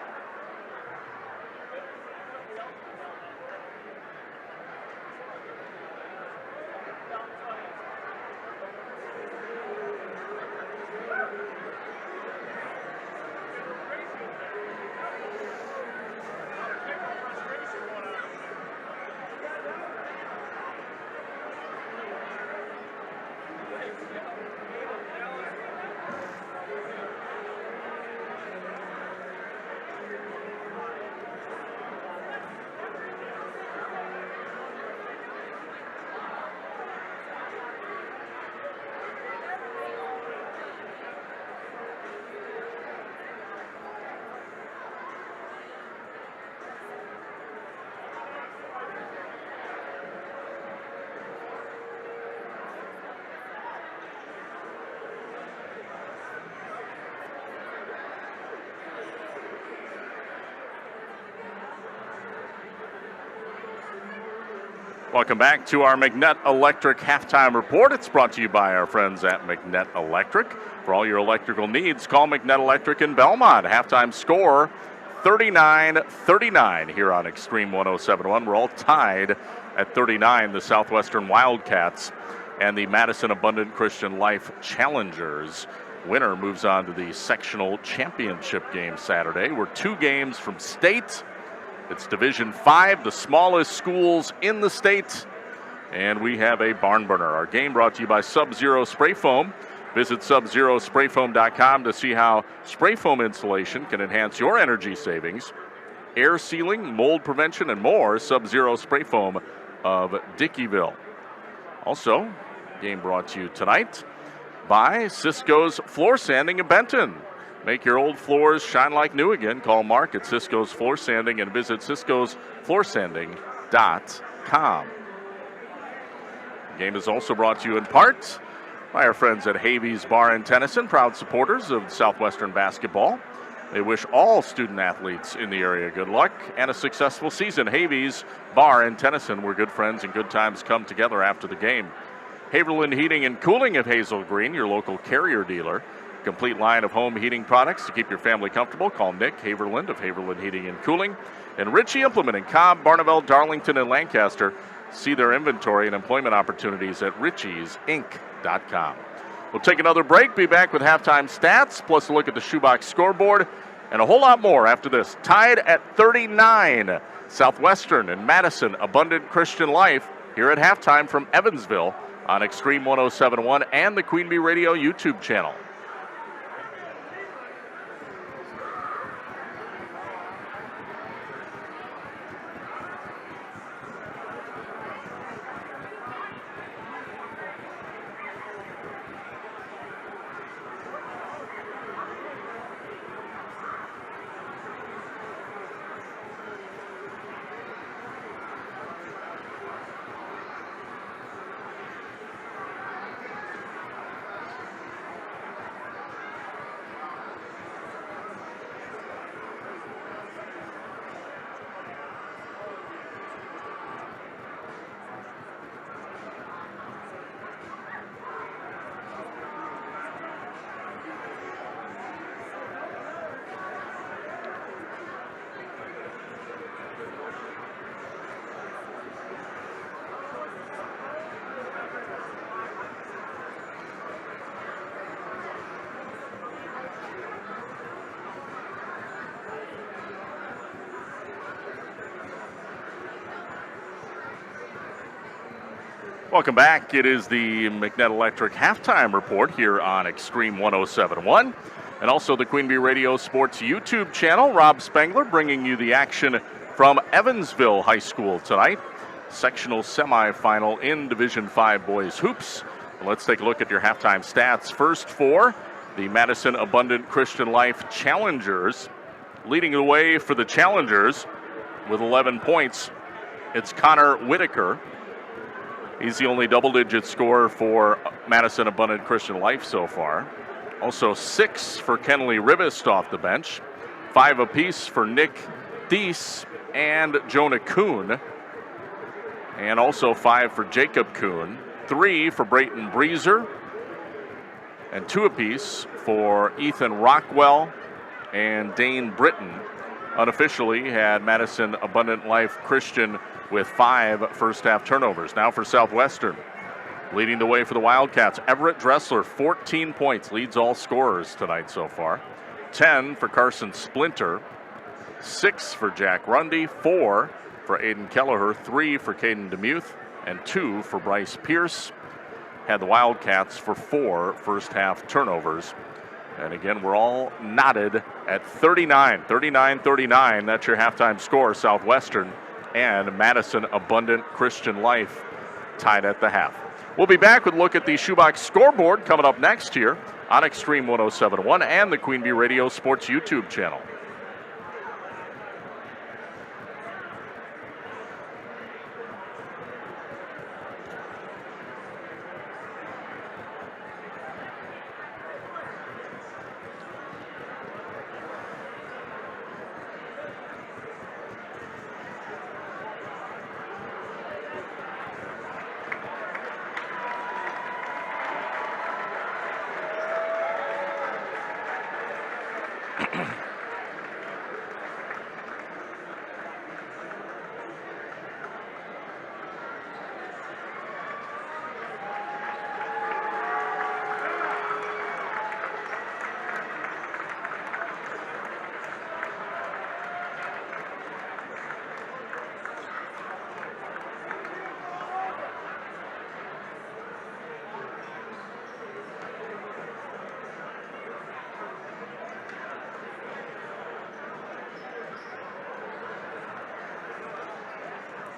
Welcome back to our McNett Electric halftime report. It's brought to you by our friends at McNett Electric. For all your electrical needs, call McNett Electric in Belmont. Halftime score 39-39 here on Extreme 107.1. We're all tied at 39, the Southwestern Wildcats and the Madison Abundant Christian Life Challengers. Winner moves on to the sectional championship game Saturday. We're 2 games from state. It's Division 5, the smallest schools in the state, and we have a barn burner. Our game brought to you by Sub-Zero Spray Foam. Visit SubZeroSprayFoam.com to see how spray foam installation can enhance your energy savings, air sealing, mold prevention, and more. Sub-Zero Spray Foam of Dickeyville. Also, game brought to you tonight by Cisco's Floor Sanding of Benton. Make your old floors shine like new again. Call Mark at Cisco's Floor Sanding and visit ciscosfloorsanding.com. The game is also brought to you in part by our friends at Havey's Bar in Tennyson, proud supporters of Southwestern basketball. They wish all student athletes in the area good luck and a successful season. Havey's Bar in Tennyson, where good friends and good times come together after the game. Haverland Heating and Cooling of Hazel Green, your local Carrier dealer. Complete line of home heating products to keep your family comfortable. Call Nick Haverland of Haverland Heating and Cooling. And Ritchie Implement in Cobb, Barneveld, Darlington, and Lancaster. See their inventory and employment opportunities at ritchiesinc.com. We'll take another break, be back with halftime stats, plus a look at the shoebox scoreboard, and a whole lot more after this. Tied at 39, Southwestern and Madison Abundant Christian Life here at halftime from Evansville on Extreme 107.1 and the Queen Bee Radio YouTube channel. Welcome back. It is the McNett Electric halftime report here on Extreme 107.1 and also the Queen Bee Radio Sports YouTube channel. Rob Spengler bringing you the action from Evansville High School tonight. Sectional semifinal in Division 5 boys hoops. And let's take a look at your halftime stats. First for the Madison Abundant Christian Life Challengers. Leading the way for the Challengers with 11 points, it's Connor Whitaker. He's the only double-digit scorer for Madison Abundant Christian Life so far. Also 6 for Kenley Rivest off the bench. 5 apiece for Nick Thies and Jonah Kuhn. And also 5 for Jacob Kuhn. 3 for Brayton Breezer. And 2 apiece for Ethan Rockwell and Dane Britton. Unofficially had Madison Abundant Life Christian with 5 first-half turnovers. Now for Southwestern. Leading the way for the Wildcats, Everett Dressler, 14 points, leads all scorers tonight so far. 10 for Carson Splinter, 6 for Jack Rundy, 4 for Aiden Kelleher, 3 for Caden Demuth, and 2 for Bryce Pierce. Had the Wildcats for 4 first-half turnovers. And again, we're all knotted at 39. 39-39, that's your halftime score. Southwestern and Madison Abundant Christian Life tied at the half. We'll be back with a look at the Shoebox scoreboard coming up next here on Extreme 107.1 and the Queen Bee Radio Sports YouTube channel.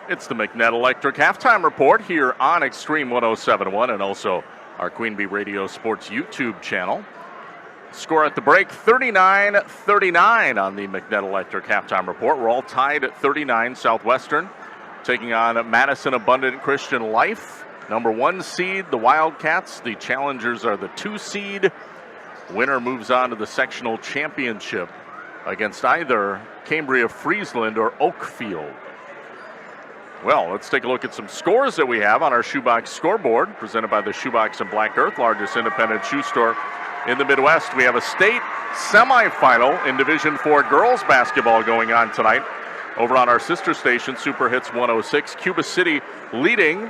It's the McNett Electric halftime report here on Extreme 107.1 and also our Queen Bee Radio Sports YouTube channel. Score at the break, 39-39 on the McNett Electric halftime report. We're all tied at 39. Southwestern taking on Madison Abundant Christian Life. Number 1 seed, the Wildcats. The challengers are the 2 seed. Winner moves on to the sectional championship against either Cambria Friesland or Oakfield. Well, let's take a look at some scores that we have on our Shoebox scoreboard, presented by the Shoebox and Black Earth, largest independent shoe store in the Midwest. We have a state semifinal in Division IV girls basketball going on tonight over on our sister station, Super Hits 106. Cuba City leading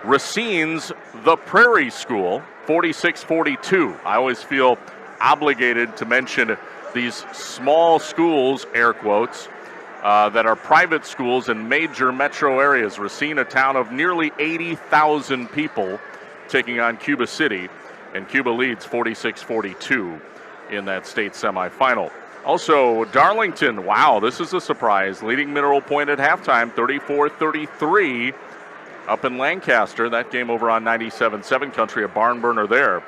Racine's The Prairie School, 46-42. I always feel obligated to mention these small schools, air quotes, that are private schools in major metro areas. Racine, a town of nearly 80,000 people, taking on Cuba City, and Cuba leads 46-42 in that state semifinal. Also, Darlington, wow, this is a surprise, leading Mineral Point at halftime, 34-33 up in Lancaster. That game over on 97.7 Country, a barn burner there.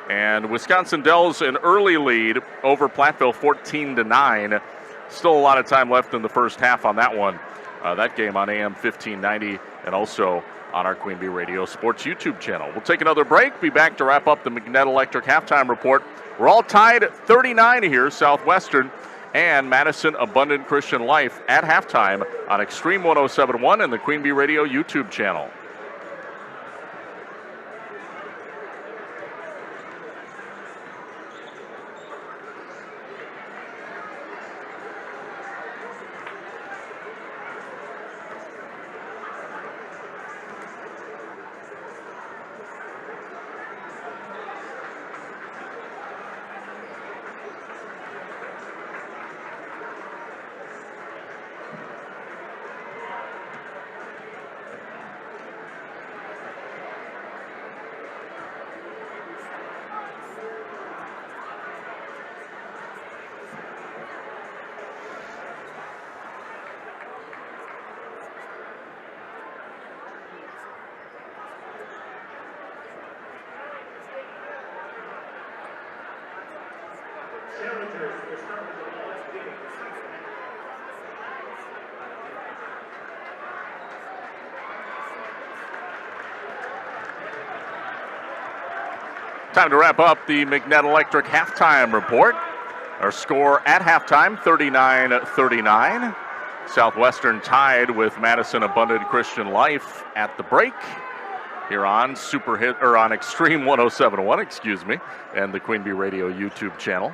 And Wisconsin Dells an early lead over Platteville, 14-9. Still a lot of time left in the first half on that one. That game on AM 1590 and also on our Queen Bee Radio Sports YouTube channel. We'll take another break, be back to wrap up the McNett Electric halftime report. We're all tied at 39 here, Southwestern and Madison Abundant Christian Life at halftime on Extreme 107.1 and the Queen Bee Radio YouTube channel. Time to wrap up the McNett Electric halftime report. Our score at halftime, 39-39. Southwestern tied with Madison Abundant Christian Life at the break. Here on on Extreme 107.1, and the Queen Bee Radio YouTube channel.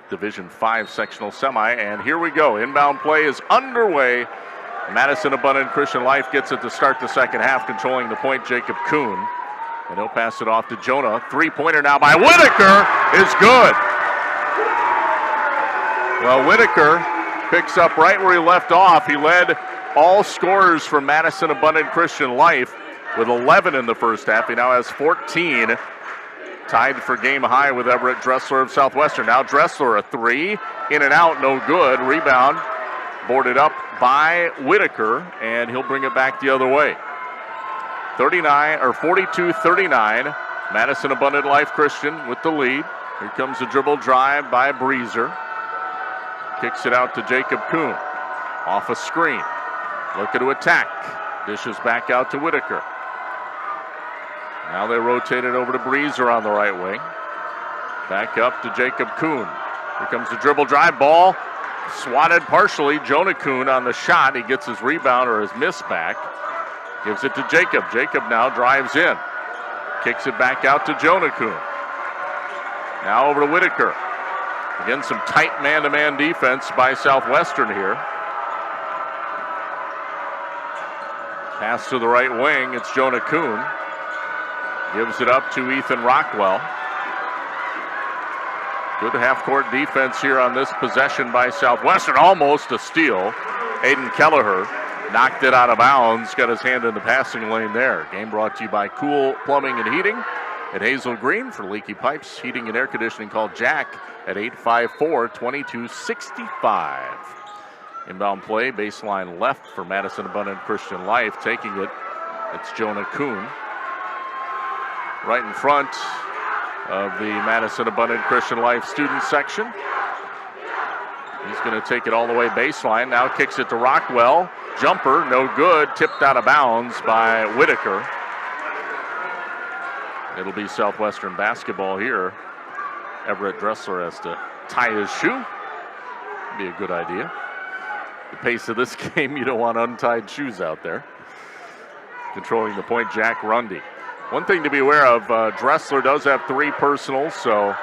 Division 5 sectional semi, and here we go. Inbound play is underway. Madison Abundant Christian Life gets it to start the second half, controlling the point, Jacob Kuhn. And he'll pass it off to Jonah. Three-pointer now by Whitaker is good. Well, Whitaker picks up right where he left off. He led all scorers for Madison Abundant Christian Life with 11 in the first half. He now has 14. Tied for game high with Everett Dressler of Southwestern. Now Dressler, a three. In and out, no good. Rebound boarded up by Whitaker, and he'll bring it back the other way. 42-39. Madison Abundant Life Christian with the lead. Here comes the dribble drive by Breezer. Kicks it out to Jacob Kuhn. Off a screen. Looking to attack. Dishes back out to Whitaker. Now they rotate it over to Breezer on the right wing. Back up to Jacob Kuhn. Here comes the dribble drive. Ball swatted partially. Jonah Kuhn on the shot. He gets his rebound or his miss back. Gives it to Jacob. Jacob now drives in. Kicks it back out to Jonah Kuhn. Now over to Whitaker. Again, some tight man-to-man defense by Southwestern here. Pass to the right wing. It's Jonah Kuhn. Gives it up to Ethan Rockwell. Good half-court defense here on this possession by Southwestern. Almost a steal. Aiden Kelleher knocked it out of bounds. Got his hand in the passing lane there. Game brought to you by Cool Plumbing and Heating at Hazel Green. For leaky pipes, heating, and air conditioning, call Jack at 854-2265. Inbound play, baseline left for Madison Abundant Christian Life. Taking it, it's Jonah Kuhn. Right in front of the Madison Abundant Christian Life student section. He's going to take it all the way baseline. Now kicks it to Rockwell. Jumper, no good. Tipped out of bounds by Whitaker. It'll be Southwestern basketball here. Everett Dressler has to tie his shoe. Be a good idea. The pace of this game, you don't want untied shoes out there. Controlling the point, Jack Rundy. One thing to be aware of, Dressler does have 3 personals, so,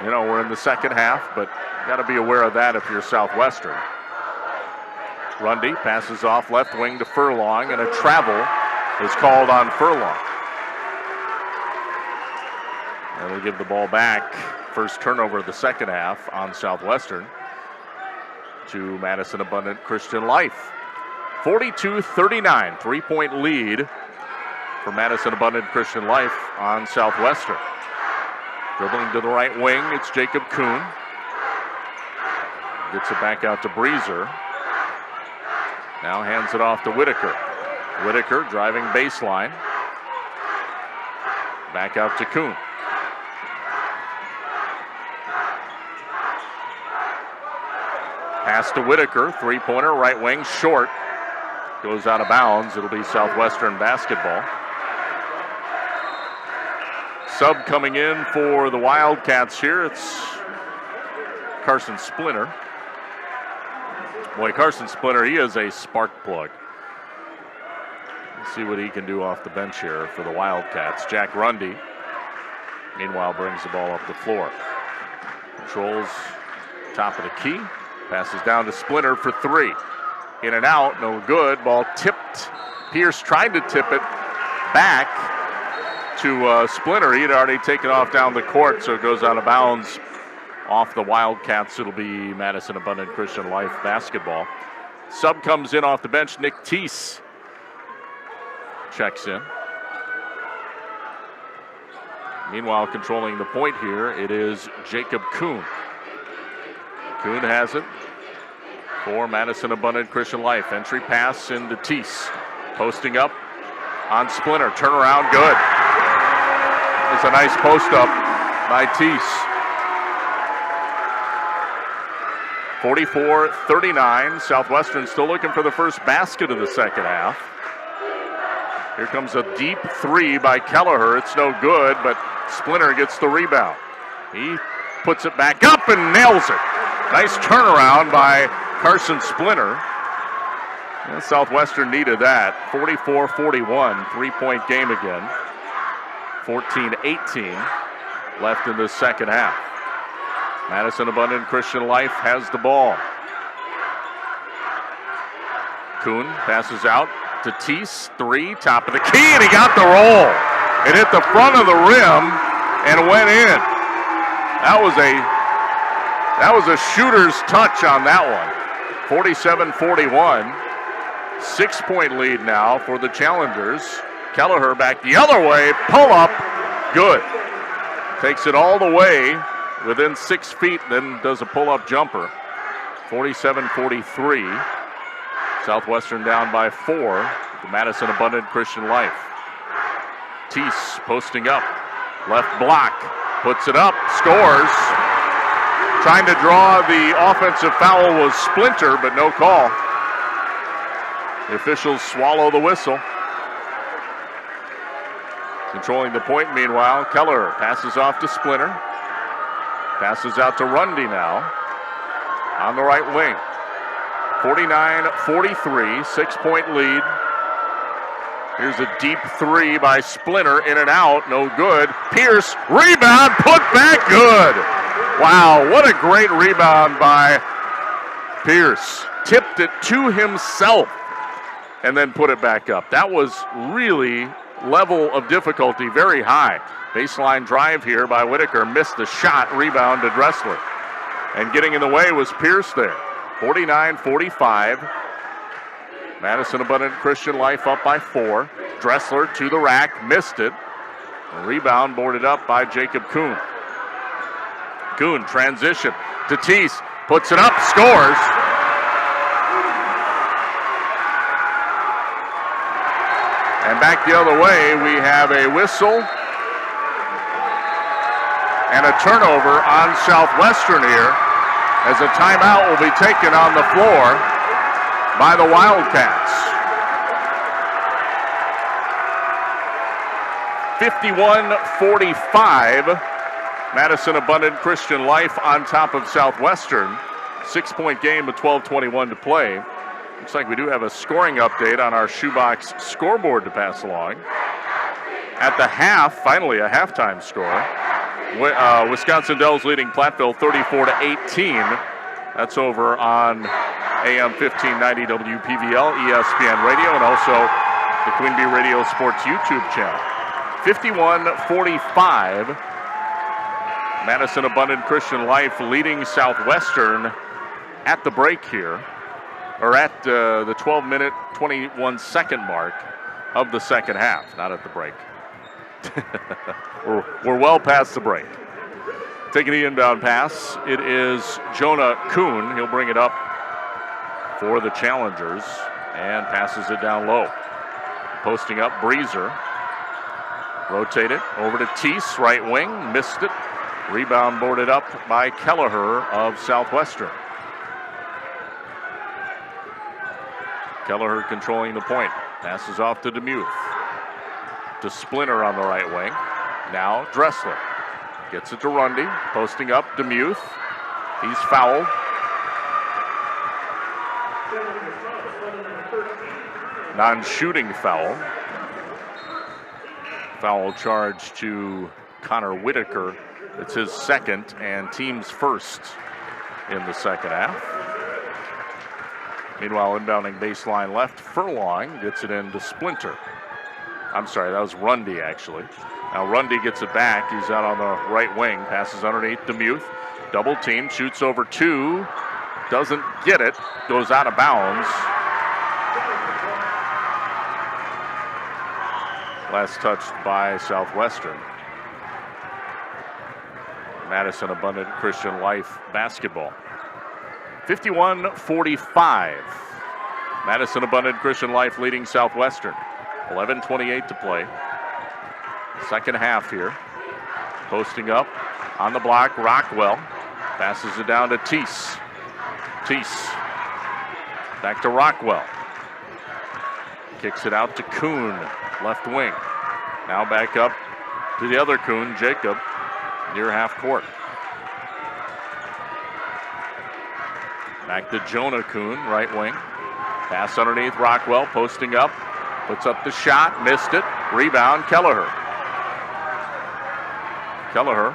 we're in the second half, but you got to be aware of that if you're Southwestern. Rundy passes off left wing to Furlong, and a travel is called on Furlong. And we'll give the ball back. First turnover of the second half on Southwestern to Madison Abundant Christian Life. 42-39, 3-point lead for Madison Abundant Christian Life on Southwestern. Dribbling to the right wing, it's Jacob Kuhn. Gets it back out to Breezer. Now hands it off to Whitaker. Whitaker driving baseline. Back out to Kuhn. Pass to Whitaker, three-pointer, right wing, short. Goes out of bounds. It'll be Southwestern basketball. Sub coming in for the Wildcats here. It's Carson Splinter. Boy, Carson Splinter, he is a spark plug. Let's see what he can do off the bench here for the Wildcats. Jack Rundy, meanwhile, brings the ball up the floor. Controls top of the key. Passes down to Splinter for 3. In and out, no good. Ball tipped. Pierce tried to tip it back to Splinter. He had already taken off down the court, so it goes out of bounds off the Wildcats. It'll be Madison Abundant Christian Life basketball. Sub comes in off the bench. Nick Teese checks in. Meanwhile, controlling the point here, it is Jacob Kuhn. Kuhn has it for Madison Abundant Christian Life. Entry pass into Teese. Posting up on Splinter. Turnaround, good. It's a nice post up by Teese. 44-39. Southwestern still looking for the first basket of the second half. Here comes a deep 3 by Kelleher. It's no good, but Splinter gets the rebound. He puts it back up and nails it. Nice turnaround by Carson Splinter. And Southwestern needed that. 44-41, three-point game again. 14-18 left in the second half. Madison Abundant Christian Life has the ball. Kuhn passes out to Teese, three, top of the key, and he got the roll. It hit the front of the rim and went in. That was a shooter's touch on that one. 47-41. 6-point lead now for the Challengers. Kelleher back the other way, pull up, good. Takes it all the way within 6 feet, then does a pull-up jumper. 47-43. Southwestern down by 4. The Madison Abundant Christian Life. Teese posting up, left block, puts it up, scores. Trying to draw the offensive foul was Splinter, but no call. The officials swallow the whistle. Controlling the point, meanwhile, Keller passes off to Splinter. Passes out to Rundy now on the right wing. 49-43, 6-point lead. Here's a deep three by Splinter, in and out, no good. Pierce, rebound, put back, good. Wow, what a great rebound by Pierce. Tipped it to himself and then put it back up. That was really level of difficulty, very high. Baseline drive here by Whitaker, missed the shot, rebound to Dressler. And getting in the way was Pierce there. 49-45. Madison Abundant Christian Life up by 4. Dressler to the rack, missed it. A rebound boarded up by Jacob Kuhn. Kuhn transition to Teese, puts it up, scores. And back the other way, we have a whistle and a turnover on Southwestern here, as a timeout will be taken on the floor by the Wildcats. 51-45, Madison Abundant Christian Life on top of Southwestern. 6-point game with 12:21 to play. Looks like we do have a scoring update on our shoebox scoreboard to pass along. At the half, finally a halftime score. Wisconsin Dells leading Platteville 34-18. That's over on AM 1590 WPVL, ESPN Radio, and also the Queen Bee Radio Sports YouTube channel. 51-45. Madison Abundant Christian Life leading Southwestern at the break here, or at the 12-minute, 21-second mark of the second half. Not at the break. We're well past the break. Taking the inbound pass, it is Jonah Kuhn. He'll bring it up for the Challengers and passes it down low. Posting up, Breezer. Rotate it over to Teese, right wing, missed it. Rebound boarded up by Kelleher of Southwestern. Kelleher controlling the point. Passes off to DeMuth. To Splinter on the right wing. Now Dressler. Gets it to Rundy. Posting up, DeMuth. He's fouled. Non-shooting foul. Foul charge to Connor Whitaker. It's his second and team's first in the second half. Meanwhile, inbounding baseline left, Furlong gets it into Splinter. I'm sorry, that was Rundy, actually. Now Rundy gets it back. He's out on the right wing. Passes underneath DeMuth. Double team, shoots over 2. Doesn't get it. Goes out of bounds. Last touched by Southwestern. Madison Abundant Christian Life basketball. 51-45. Madison Abundant Christian Life leading Southwestern. 11:28 to play. Second half here. Posting up on the block, Rockwell. Passes it down to Teese. Teese. Back to Rockwell. Kicks it out to Kuhn, left wing. Now back up to the other Kuhn, Jacob, near half court. Back to Jonah Kuhn, right wing. Pass underneath, Rockwell posting up. Puts up the shot, missed it. Rebound, Kelleher. Kelleher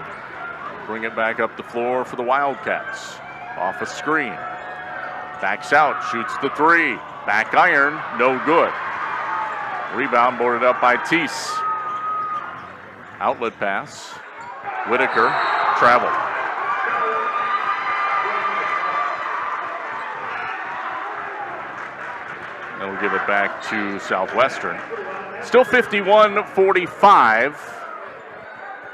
bring it back up the floor for the Wildcats. Off a screen. Backs out, shoots the three. Back iron, no good. Rebound boarded up by Teese. Outlet pass. Whitaker, travel. And we'll give it back to Southwestern. Still 51-45.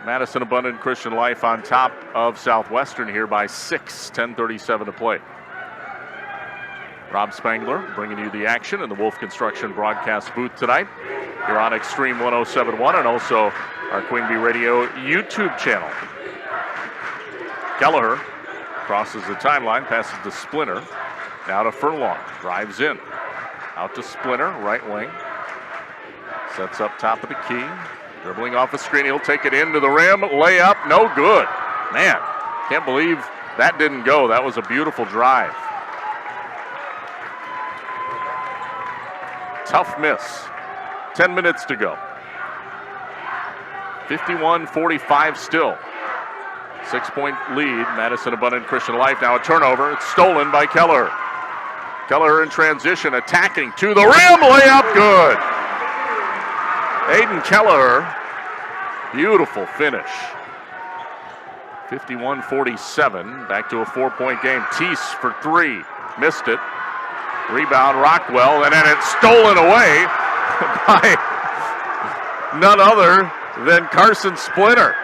Madison Abundant Christian Life on top of Southwestern here by 6. 10:37 to play. Rob Spangler bringing you the action in the Wolf Construction broadcast booth tonight. You're on Extreme 107.1 and also our Queen Bee Radio YouTube channel. Kelleher crosses the timeline, passes to Splinter. Now to Furlong, drives in. Out to Splinter, right wing. Sets up top of the key. Dribbling off a screen, he'll take it into the rim. Layup, no good. Man, can't believe that didn't go. That was a beautiful drive. Tough miss. 10 minutes to go. 51-45 still. 6-point lead, Madison Abundant Christian Life. Now a turnover. It's stolen by Kelleher. Kelleher in transition, attacking to the rim. Layup, good. Aiden Kelleher, beautiful finish. 51-47, back to a 4-point game. Teese for three, missed it. Rebound, Rockwell, and then it's stolen away by none other than Carson Splinter.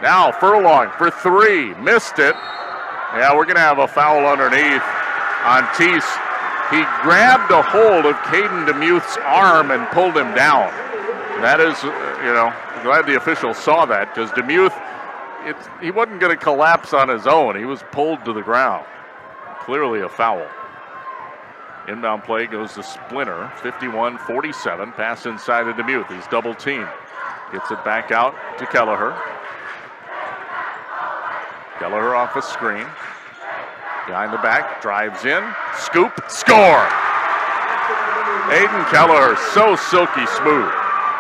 Now Furlong for three, missed it. Yeah, we're going to have a foul underneath on Teese. He grabbed a hold of Caden DeMuth's arm and pulled him down. That is, I'm glad the officials saw that because DeMuth, he wasn't going to collapse on his own. He was pulled to the ground. Clearly a foul. Inbound play goes to Splinter, 51-47. Pass inside of DeMuth. He's double teamed. Gets it back out to Kelleher. Kelleher off a screen. Behind the back, drives in, scoop, score! Aiden Kelleher, so silky smooth.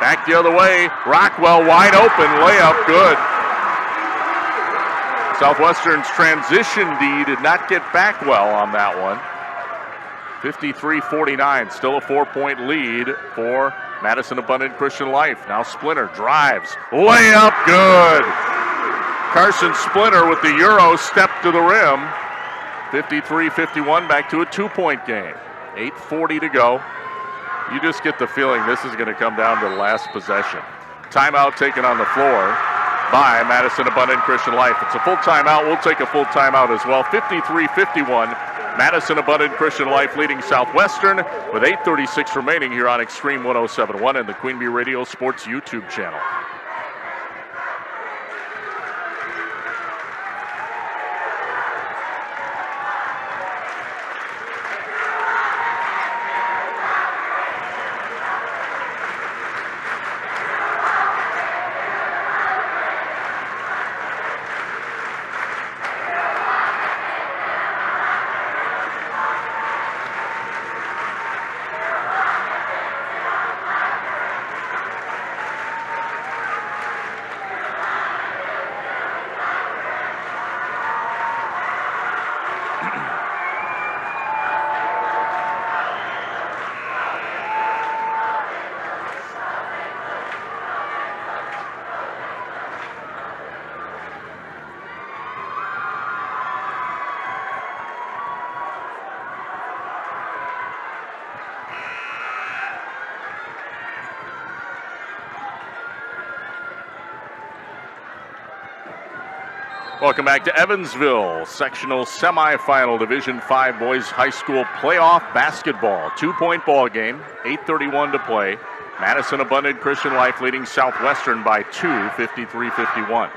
Back the other way, Rockwell wide open, layup, good. Southwestern's transition D did not get back well on that one. 53-49, still a 4-point lead for Madison Abundant Christian Life. Now Splinter drives, layup, good. Carson Splinter with the Euro step to the rim. 53-51, back to a 2-point game. 8:40 to go. You just get the feeling this is going to come down to the last possession. Timeout taken on the floor by Madison Abundant Christian Life. It's a full timeout. We'll take a full timeout as well. 53-51. Madison Abundant Christian Life leading Southwestern with 8:36 remaining here on Extreme 107.1 and the Queen Bee Radio Sports YouTube channel. Welcome back to Evansville, sectional semifinal Division V boys high school playoff basketball. 2-point ball game, 8:31 to play. Madison Abundant Christian Life leading Southwestern by 2, 53-51.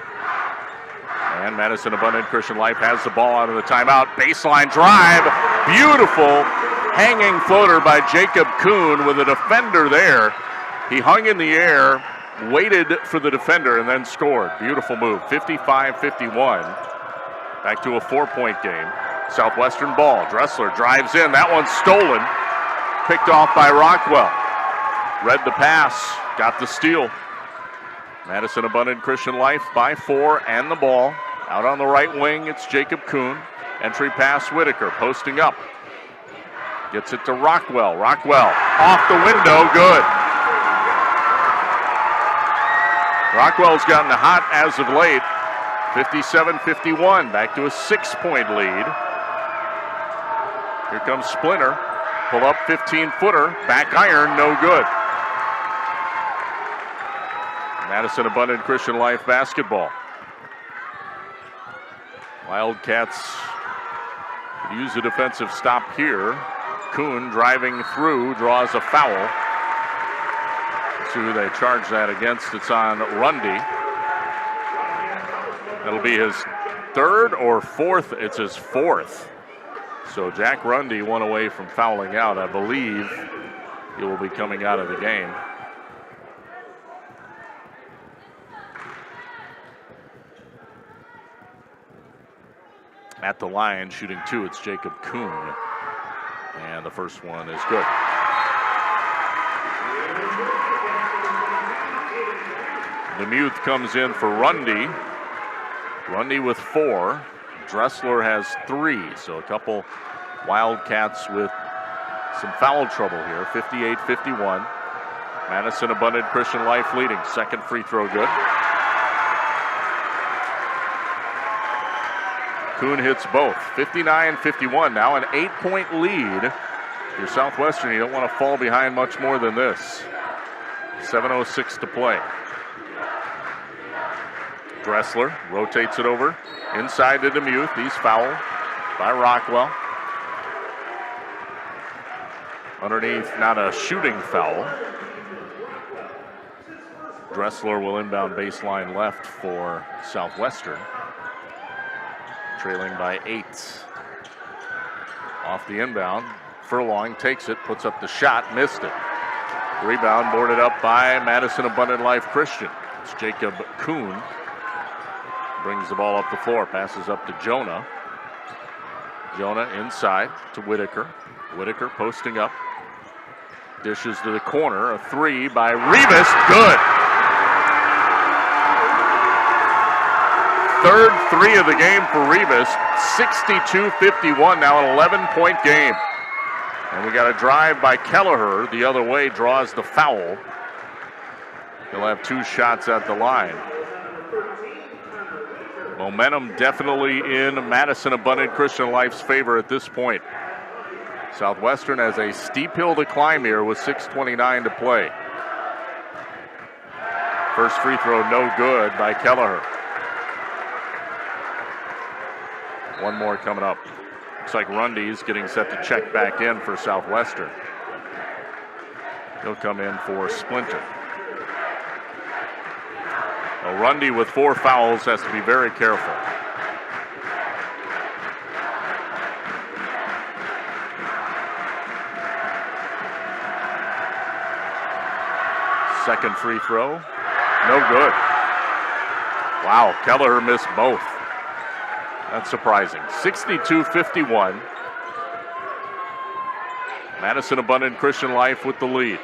And Madison Abundant Christian Life has the ball out of the timeout. Baseline drive, beautiful hanging floater by Jacob Kuhn with a defender there. He hung in the air, waited for the defender, and then scored. Beautiful move, 55-51. Back to a 4-point game. Southwestern ball. Dressler drives in. That one's stolen. Picked off by Rockwell. Read the pass. Got the steal. Madison Abundant Christian Life by 4 and the ball. Out on the right wing, it's Jacob Kuhn. Entry pass, Whitaker posting up. Gets it to Rockwell. Rockwell off the window, good. Rockwell's gotten hot as of late. 57-51, back to a 6-point lead. Here comes Splinter. Pull up 15-footer, back iron, no good. Madison Abundant Christian Life basketball. Wildcats could use a defensive stop here. Kuhn driving through, draws a foul. See who they charge that against. It's on Rundy. That'll be his 3rd or 4th. It's his 4th. So Jack Rundy one away from fouling out. I believe he will be coming out of the game. At the line, shooting 2, it's Jacob Kuhn. And the first one is good. Demuth comes in for Rundy. Rundy with 4. Dressler has 3. So a couple Wildcats with some foul trouble here. 58-51. Madison Abundant Christian Life leading. Second free throw good. Kuhn hits both. 59-51. Now an 8-point lead. You're Southwestern. You don't want to fall behind much more than this. 7:06 to play. Dressler rotates it over inside to Demuth. He's fouled by Rockwell. Underneath, not a shooting foul. Dressler will inbound baseline left for Southwestern. Trailing by 8. Off the inbound. Furlong takes it, puts up the shot, missed it. Rebound boarded up by Madison Abundant Life Christian. It's Jacob Kuhn. Brings the ball up the floor, passes up to Jonah. Jonah inside to Whitaker. Whitaker posting up. Dishes to the corner. A 3 by Rivas. Good. Third 3 of the game for Rivas. 62-51. Now an 11-point game. And we got a drive by Kelleher. The other way, draws the foul. He'll have 2 shots at the line. Momentum definitely in Madison Abundant Christian Life's favor at this point. Southwestern has a steep hill to climb here with 6:29 to play. First free throw no good by Kelleher. One more coming up. Looks like Rundy's getting set to check back in for Southwestern. He'll come in for Splinter. Well, Rundy with 4 fouls has to be very careful. Second free throw, no good. Wow, Kelleher missed both. That's surprising. 62-51. Madison Abundant Christian Life with the lead.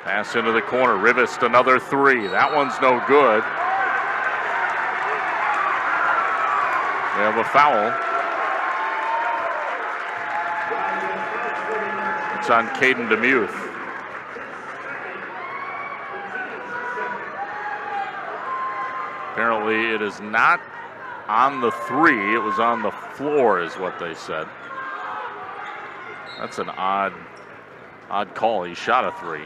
Pass into the corner. Rivest, another 3. That one's no good. They have a foul. It's on Caden Demuth. Apparently it is not on the 3. It was on the floor is what they said. That's an odd call. He shot a 3.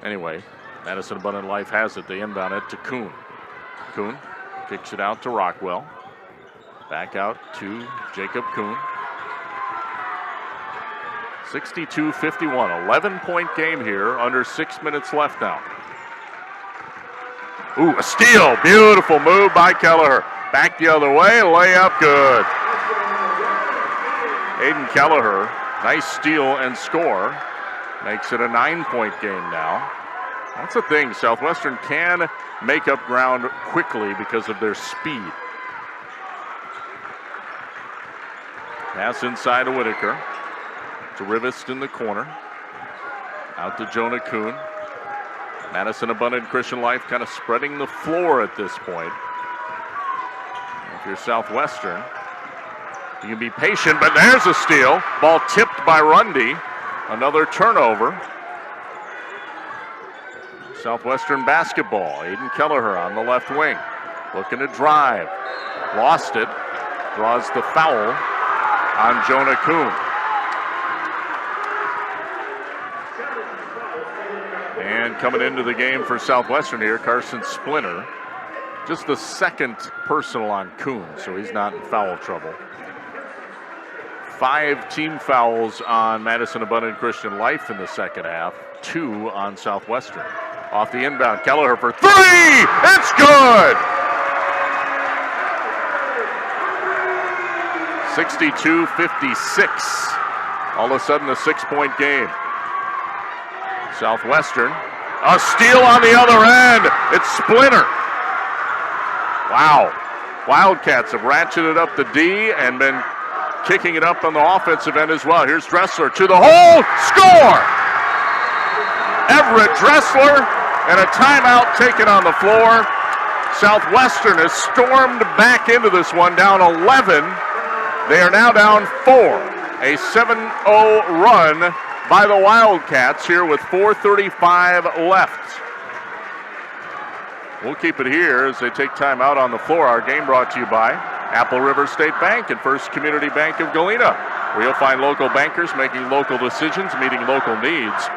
Anyway, Madison Abundant Life has it. They inbound it to Kuhn. Kuhn kicks it out to Rockwell. Back out to Jacob Kuhn. 62-51, 11-point game here, under 6 minutes left now. Ooh, a steal. Beautiful move by Kelleher. Back the other way, layup good. Aiden Kelleher, nice steal and score. Makes it a 9-point game now. That's the thing, Southwestern can make up ground quickly because of their speed. Pass inside to Whitaker. To Rivest in the corner. Out to Jonah Kuhn. Madison Abundant Christian Life kind of spreading the floor at this point. If you're Southwestern, you can be patient, but there's a steal. Ball tipped by Rundy. Another turnover. Southwestern basketball. Aiden Kelleher on the left wing. Looking to drive. Lost it. Draws the foul on Jonah Kuhn. And coming into the game for Southwestern here, Carson Splinter. Just the second personal on Kuhn, so he's not in foul trouble. 5 team fouls on Madison Abundant Christian Life in the second half. 2 on Southwestern. Off the inbound, Kelleher for 3! It's good! 62-56. All of a sudden, a 6-point game. Southwestern, a steal on the other end. It's Splinter. Wow. Wildcats have ratcheted up the D and been kicking it up on the offensive end as well. Here's Dressler to the hole. Score! Everett Dressler, and a timeout taken on the floor. Southwestern has stormed back into this one, down 11. They are now down 4. A 7-0 run by the Wildcats here with 4:35 left. We'll keep it here as they take time out on the floor. Our game brought to you by Apple River State Bank and First Community Bank of Galena, where you'll find local bankers making local decisions, meeting local needs.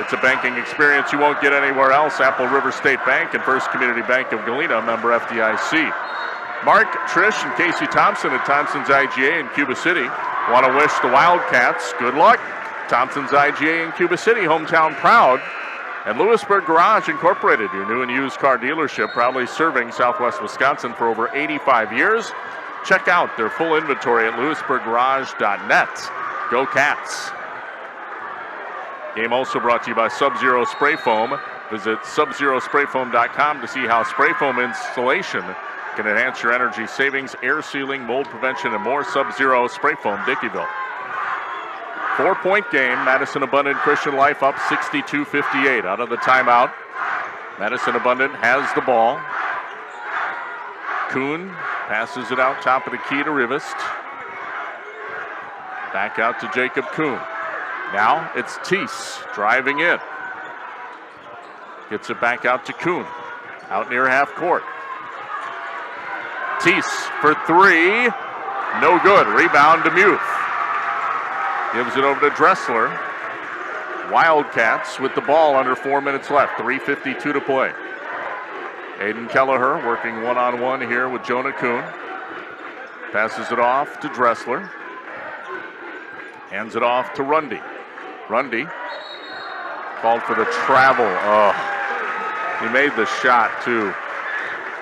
It's a banking experience you won't get anywhere else. Apple River State Bank and First Community Bank of Galena, member FDIC. Mark, Trish, and Casey Thompson at Thompson's IGA in Cuba City want to wish the Wildcats good luck. Thompson's IGA in Cuba City, hometown proud. And Lewisburg Garage Incorporated, your new and used car dealership, proudly serving Southwest Wisconsin for over 85 years. Check out their full inventory at lewisburggarage.net. Go Cats. Game also brought to you by Sub-Zero Spray Foam. Visit subzerosprayfoam.com to see how spray foam installation can enhance your energy savings, air sealing, mold prevention, and more. Sub-Zero Spray Foam, Dickeyville. 4-point game. Madison Abundant Christian Life up 62-58. Out of the timeout, Madison Abundant has the ball. Kuhn passes it out top of the key to Rivest. Back out to Jacob Kuhn. Now it's Teese driving in. Gets it back out to Kuhn. Out near half court. Teese for 3. No good. Rebound to Muth. Gives it over to Dressler. Wildcats with the ball under 4 minutes left. 3:52 to play. Aiden Kelleher working one-on-one here with Jonah Kuhn. Passes it off to Dressler. Hands it off to Rundy. Rundy called for the travel. Oh, he made the shot too.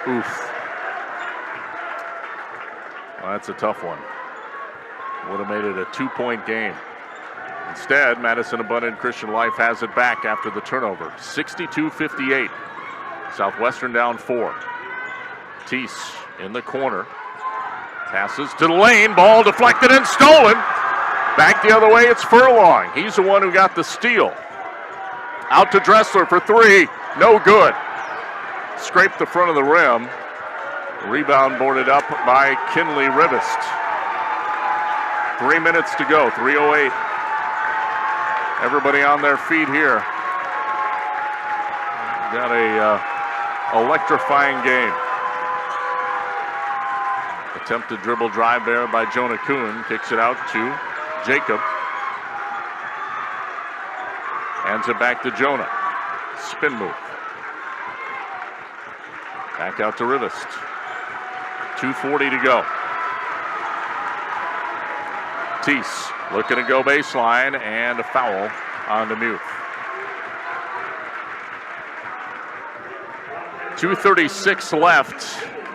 Oof. Well, that's a tough one. Would have made it a 2-point game. Instead, Madison Abundant Christian Life has it back after the turnover. 62-58. Southwestern down 4. Teese in the corner. Passes to the lane. Ball deflected and stolen. Back the other way, it's Furlong. He's the one who got the steal. Out to Dressler for 3. No good. Scraped the front of the rim. Rebound boarded up by Kinley Rivest. 3 minutes to go, 3:08. Everybody on their feet here. Got a electrifying game. Attempted dribble drive there by Jonah Kuhn. Kicks it out to Jacob. Hands it back to Jonah. Spin move. Back out to Rivest. 2:40 to go. Teese looking to go baseline, and a foul on Demuth. 2:36 left,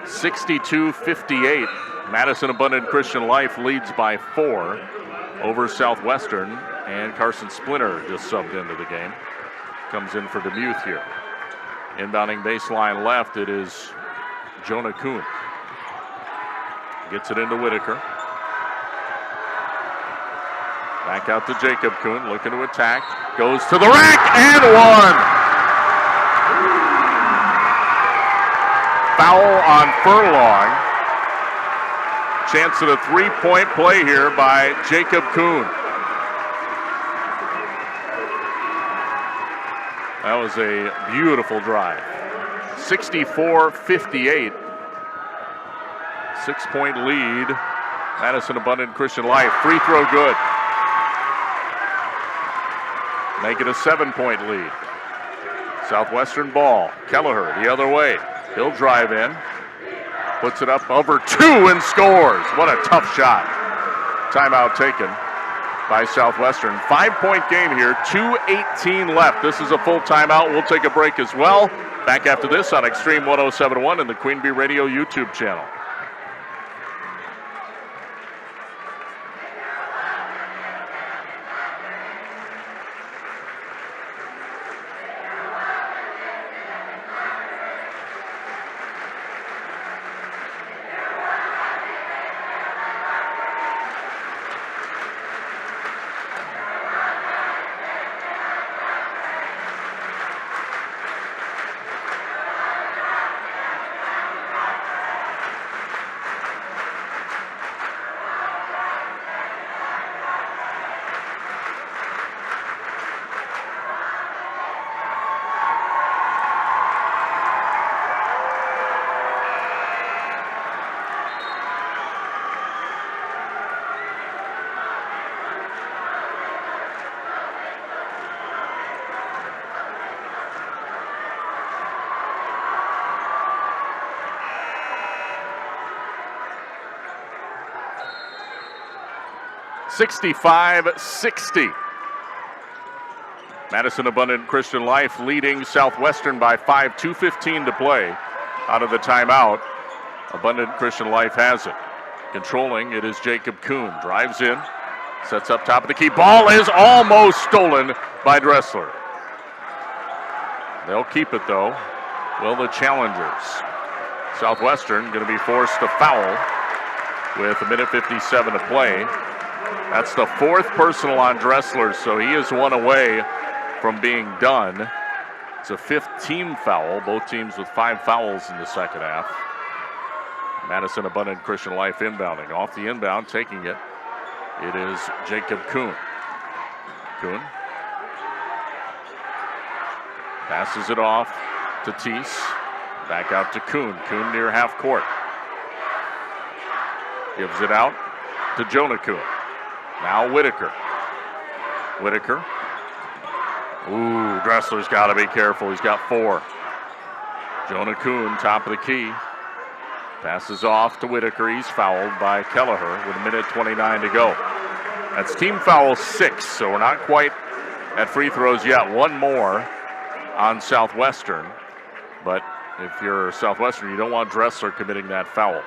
62-58. Madison Abundant Christian Life leads by 4 over Southwestern, and Carson Splinter just subbed into the game. Comes in for Demuth here. Inbounding baseline left, it is Jonah Kuhn. Gets it into Whitaker. Back out to Jacob Kuhn, looking to attack. Goes to the rack and one. Foul on Furlong. Chance at a three-point play here by Jacob Kuhn. That was a beautiful drive. 64-58. 6-point lead. Madison Abundant Christian Life. Free throw good. Make it a 7-point lead. Southwestern ball. Kelleher the other way. He'll drive in. Puts it up over two and scores. What a tough shot. Timeout taken by Southwestern. 5-point game here. 2:18 left. This is a full timeout. We'll take a break as well. Back after this on Extreme 107.1 and the Queen Bee Radio YouTube channel. (65-60). Madison Abundant Christian Life leading Southwestern by 5, 2:15 to play. Out of the timeout, Abundant Christian Life has it. Controlling it is Jacob Kuhn. Drives in, sets up top of the key. Ball is almost stolen by Dressler. They'll keep it though. Will the challengers? Southwestern going to be forced to foul with 1:57 to play. That's the fourth personal on Dressler, so he is one away from being done. It's a fifth team foul, both teams with 5 fouls in the second half. Madison Abundant Christian Life inbounding. Off the inbound, taking it. It is Jacob Kuhn. Kuhn passes it off to Teese. Back out to Kuhn. Kuhn near half court. Gives it out to Jonah Kuhn. Now Whitaker. Whitaker. Ooh, Dressler's got to be careful. He's got 4. Jonah Kuhn, top of the key. Passes off to Whitaker. He's fouled by Kelleher with 1:29 to go. That's team foul 6, so we're not quite at free throws yet. One more on Southwestern. But if you're Southwestern, you don't want Dressler committing that foul.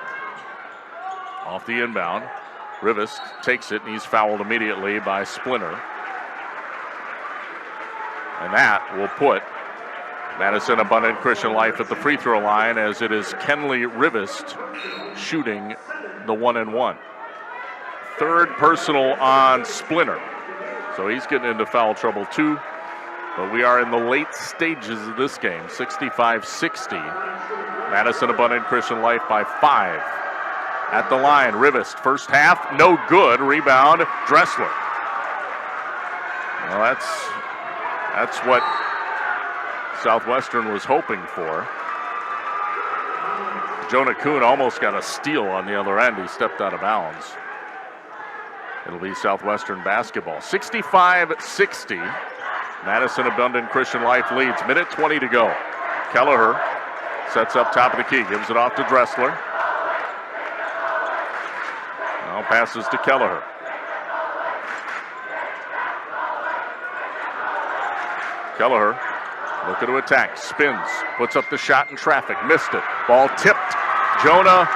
Off the inbound. Rivest takes it, and he's fouled immediately by Splinter. And that will put Madison Abundant Christian Life at the free throw line, as it is Kenley Rivest shooting the 1-and-1. Third personal on Splinter. So he's getting into foul trouble too. But we are in the late stages of this game. 65-60. Madison Abundant Christian Life by 5. At the line, Rivest, first half, no good. Rebound, Dressler. Well, that's what Southwestern was hoping for. Jonah Kuhn almost got a steal on the other end. He stepped out of bounds. It'll be Southwestern basketball. 65-60. Madison Abundant Christian Life leads. 1:20 to go. Kelleher sets up top of the key, gives it off to Dressler. Now passes to Kelleher. Kelleher looking to attack, spins, puts up the shot in traffic, missed it. Ball tipped. Jonah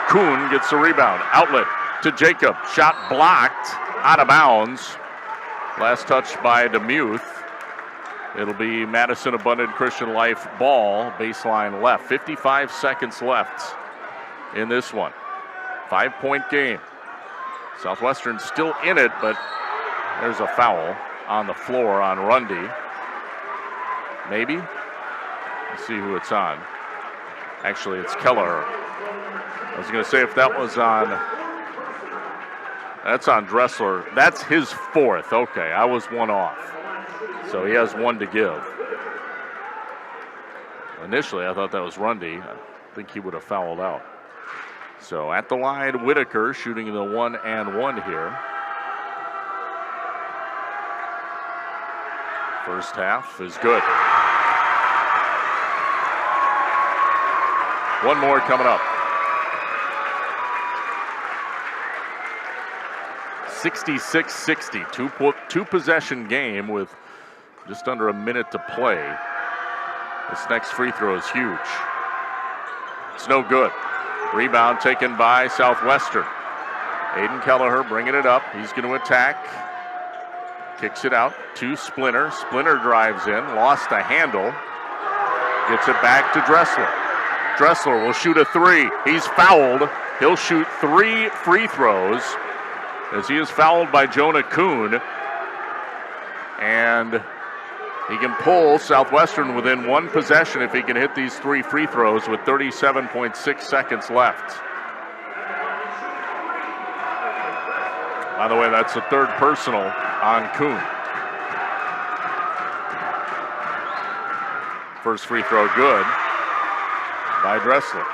Kuhn gets the rebound. Outlet to Jacob. Shot blocked, out of bounds. Last touch by DeMuth. It'll be Madison Abundant Christian Life ball, baseline left. 55 seconds left in this one. 5-point game. Southwestern still in it, but there's a foul on the floor on Rundy. Maybe? Let's see who it's on. Actually, it's Kieler. I was going to say if that was on, that's on Dressler. That's his 4th. Okay, I was one off. So he has 1 to give. Initially, I thought that was Rundy. I think he would have fouled out. So at the line, Whitaker shooting the 1-and-1 here. First half is good. One more coming up. 66-60, two possession game with just under a minute to play. This next free throw is huge. It's no good. Rebound taken by Southwestern. Aiden Kelleher bringing it up. He's going to attack. Kicks it out to Splinter. Splinter drives in, lost a handle. Gets it back to Dressler. Dressler will shoot a 3. He's fouled. He'll shoot 3 free throws as he is fouled by Jonah Kuhn. And he can pull Southwestern within 1 possession if he can hit these 3 free throws with 37.6 seconds left. By the way, that's the 3rd personal on Kuhn. First free throw good by Dressler.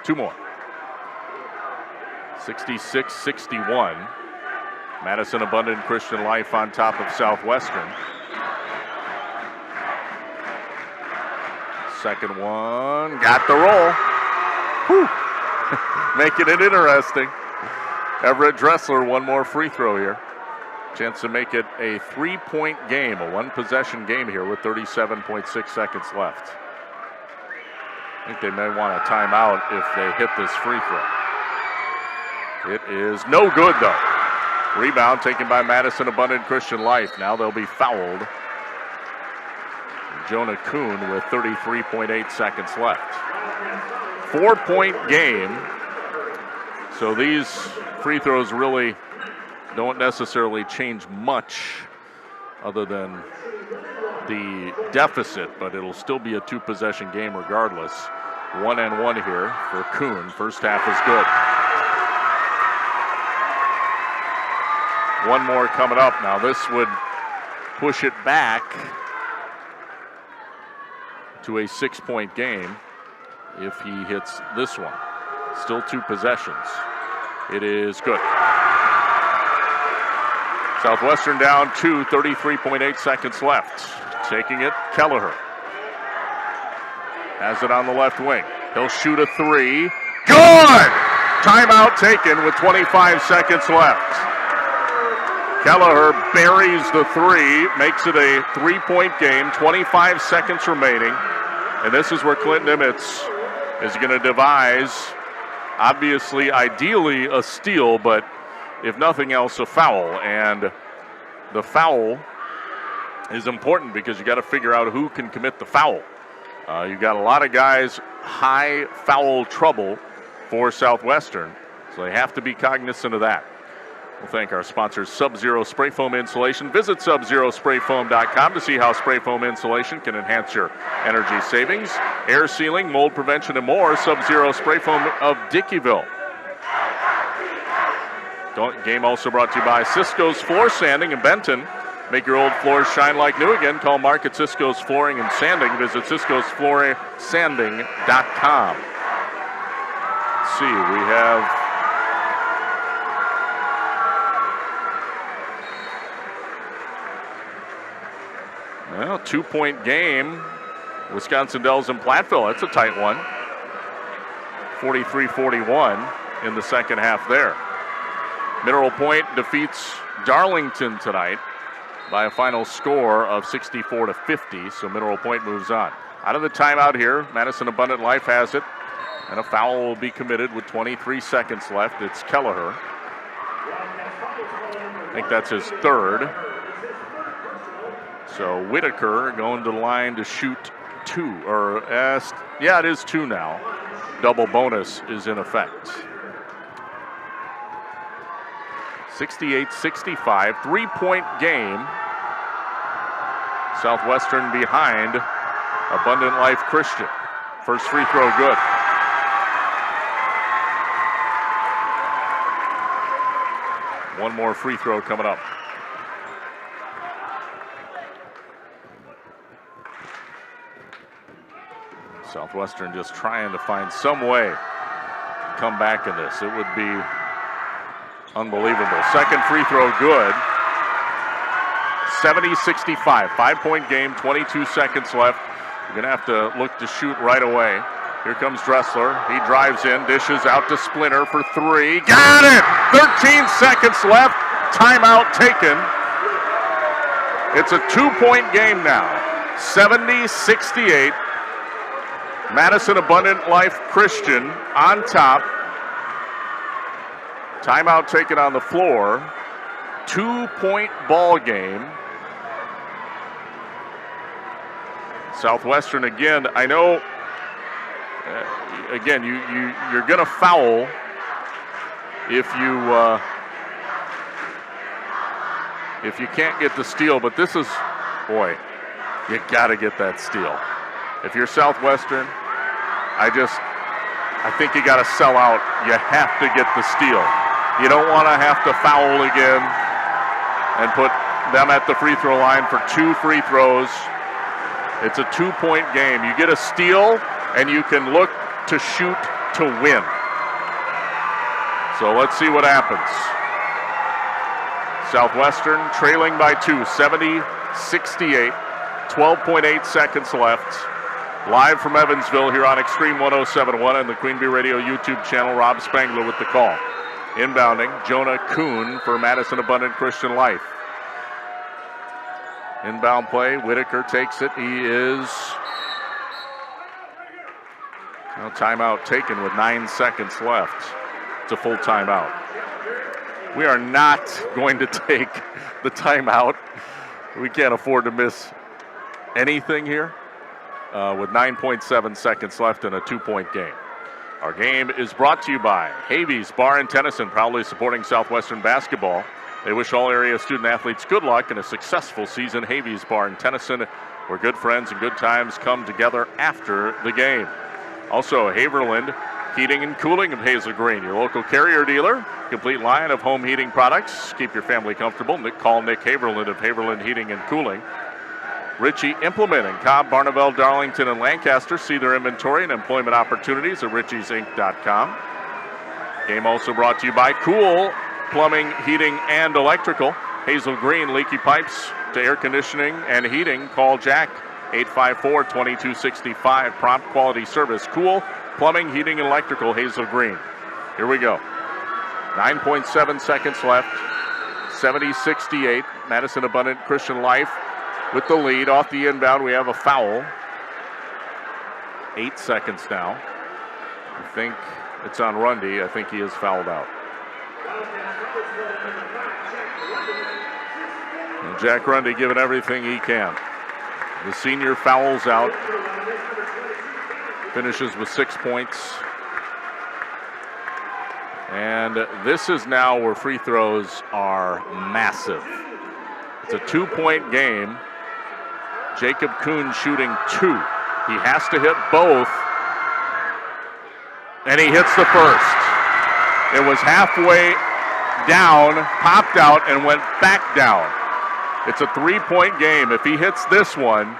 2 more. 66-61. Madison Abundant Christian Life on top of Southwestern. Second one, got the roll. Whew. Making it interesting. Everett Dressler, 1 more free throw here. Chance to make it a 3-point game, a 1-possession game here with 37.6 seconds left. I think they may want a timeout if they hit this free throw. It is no good, though. Rebound taken by Madison Abundant Christian Life. Now they'll be fouled. Jonah Kuhn with 33.8 seconds left. 4-point game. So these free throws really don't necessarily change much other than the deficit, but it'll still be a 2-possession game regardless. 1-and-1 here for Kuhn. First half is good. 1 more coming up. Now this would push it back to a 6-point game if he hits this one. Still 2 possessions. It is good. Southwestern down 2, 33.8 seconds left. Taking it, Kelleher. Has it on the left wing. He'll shoot a 3. Good! Timeout taken with 25 seconds left. Kelleher buries the 3, makes it a 3-point game, 25 seconds remaining. And this is where Clinton Nimitz is going to devise, obviously, ideally, a steal, but if nothing else, a foul. And the foul is important because you got to figure out who can commit the foul. You got a lot of guys high foul trouble for Southwestern, so they have to be cognizant of that. We'll thank our sponsors, Sub-Zero Spray Foam Insulation. Visit SubZeroSprayFoam.com to see how spray foam insulation can enhance your energy savings, air sealing, mold prevention, and more. Sub-Zero Spray Foam of Dickeyville. Game also brought to you by Cisco's Floor Sanding in Benton. Make your old floors shine like new again. Call Mark at Cisco's Flooring and Sanding. Visit Cisco'sFlooringSanding.com. Let's see, we have well, 2-point game. Wisconsin Dells and Platteville. That's a tight one. 43-41 in the second half there. Mineral Point defeats Darlington tonight by a final score of 64-50. So Mineral Point moves on. Out of the timeout here, Madison Abundant Life has it. And a foul will be committed with 23 seconds left. It's Kelleher. I think that's his 3rd. So Whitaker going to the line to shoot 2, yeah, it is 2 now. Double bonus is in effect. 68-65, 3-point game. Southwestern behind Abundant Life Christian. First free throw good. One more free throw coming up. Southwestern just trying to find some way to come back in this. It would be unbelievable. Second free throw good. 70-65, 5-point game, 22 seconds left. You're going to have to look to shoot right away. Here comes Dressler. He drives in, dishes out to Splinter for three. Got it! 13 seconds left. Timeout taken. It's a 2-point game now. 70-68. Madison Abundant Life Christian on top. Timeout taken on the floor. 2-point ball game. Southwestern again. I know. Again, you're going to foul if you can't get the steal. But this is, boy, you got to get that steal. If you're Southwestern, I think you got to sell out. You have to get the steal. You don't want to have to foul again and put them at the free throw line for 2 free throws. It's a 2-point game. You get a steal, and you can look to shoot to win. So let's see what happens. Southwestern trailing by 2, 70-68, 12.8 seconds left. Live from Evansville here on Extreme 107.1 and the Queen Bee Radio YouTube channel. Rob Spangler with the call. Inbounding, Jonah Kuhn for Madison Abundant Christian Life. Inbound play, Whitaker takes it. He is now timeout taken with 9 seconds left. It's a full timeout. We are not going to take the timeout. We can't afford to miss anything here. With 9.7 seconds left in a 2-point game. Our game is brought to you by Havey's Bar in Tennyson, proudly supporting Southwestern basketball. They wish all area student athletes good luck in a successful season. Havey's Bar in Tennyson, where good friends and good times come together after the game. Also, Haverland Heating and Cooling of Hazel Green, your local Carrier dealer. Complete line of home heating products. Keep your family comfortable. Call Nick Haverland of Haverland Heating and Cooling. Ritchie Implement in Cobb, Barneveld, Darlington, and Lancaster. See their inventory and employment opportunities at richies.inc.com. Game also brought to you by Cool Plumbing, Heating, and Electrical. Hazel Green, leaky pipes to air conditioning and heating. Call Jack, 854-2265. Prompt quality service. Cool Plumbing, Heating, and Electrical, Hazel Green. Here we go. 9.7 seconds left. 70-68. Madison Abundant Christian Life with the lead. Off the inbound, we have a foul. 8 seconds now. I think it's on Rundy. I think he is fouled out. And Jack Rundy giving everything he can. The senior fouls out. Finishes with 6 points. And this is now where free throws are massive. It's a 2-point game. Jacob Kuhn shooting 2. He has to hit both. And he hits the first. It was halfway down, popped out, and went back down. It's a 3-point game. If he hits this one,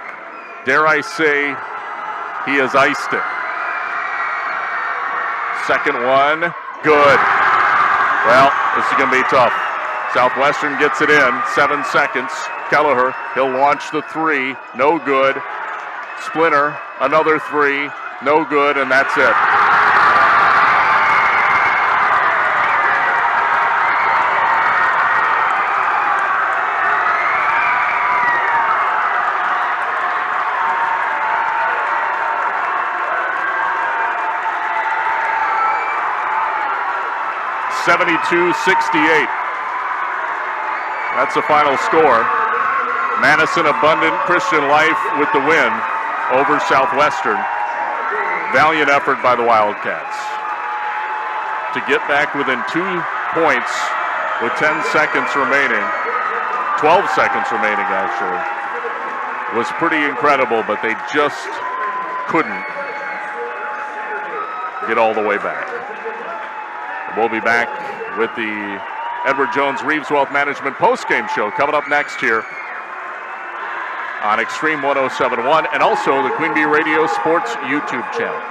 dare I say, he has iced it. Second one, good. Well, this is going to be tough. Southwestern gets it in, 7 seconds. Kelleher, he'll launch the 3, no good. Splinter, another 3, no good, and that's it. (72-68). That's the final score. Madison Abundant Christian Life with the win over Southwestern. Valiant effort by the Wildcats to get back within 2 points with 10 seconds remaining, 12 seconds remaining actually. It was pretty incredible, but they just couldn't get all the way back. We'll be back with the Edward Jones Reeves Wealth Management postgame show coming up next here on Extreme 107.1 and also the Queen Bee Radio Sports YouTube channel.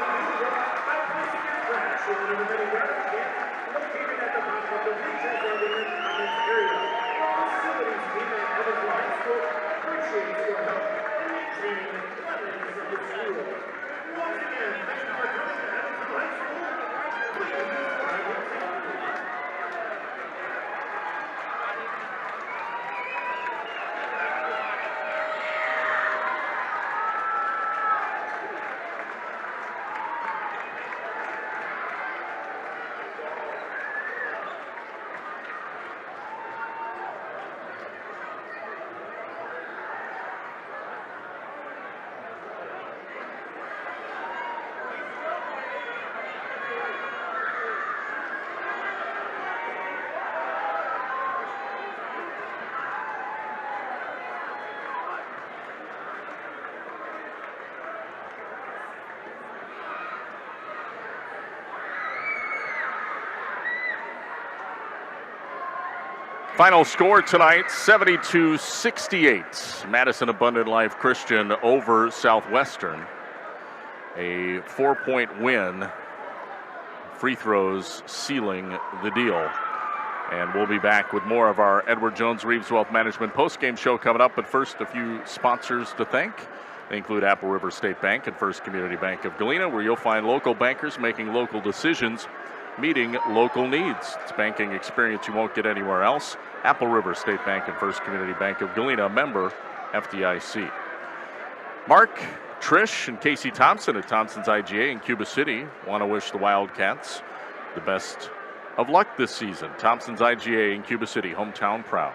Final score tonight, 72-68. Madison Abundant Life Christian over Southwestern. A 4-point win. Free throws sealing the deal. And we'll be back with more of our Edward Jones Reeves Wealth Management postgame show coming up. But first, a few sponsors to thank. They include Apple River State Bank and First Community Bank of Galena, where you'll find local bankers making local decisions, meeting local needs. It's banking experience you won't get anywhere else. Apple River State Bank and First Community Bank of Galena, member FDIC. Mark, Trish, and Casey Thompson at Thompson's IGA in Cuba City want to wish the Wildcats the best of luck this season. Thompson's IGA in Cuba City, hometown proud.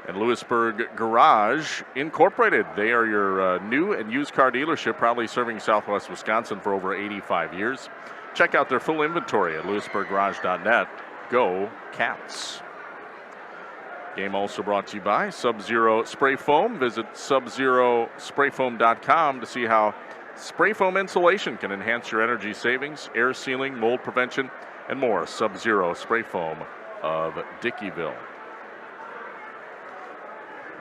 And Lewisburg Garage Incorporated. They are your new and used car dealership, proudly serving Southwest Wisconsin for over 85 years. Check out their full inventory at lewisburggarage.net. Go Cats. Game also brought to you by Sub-Zero Spray Foam. Visit subzerosprayfoam.com to see how spray foam insulation can enhance your energy savings, air sealing, mold prevention, and more. Sub-Zero Spray Foam of Dickeyville.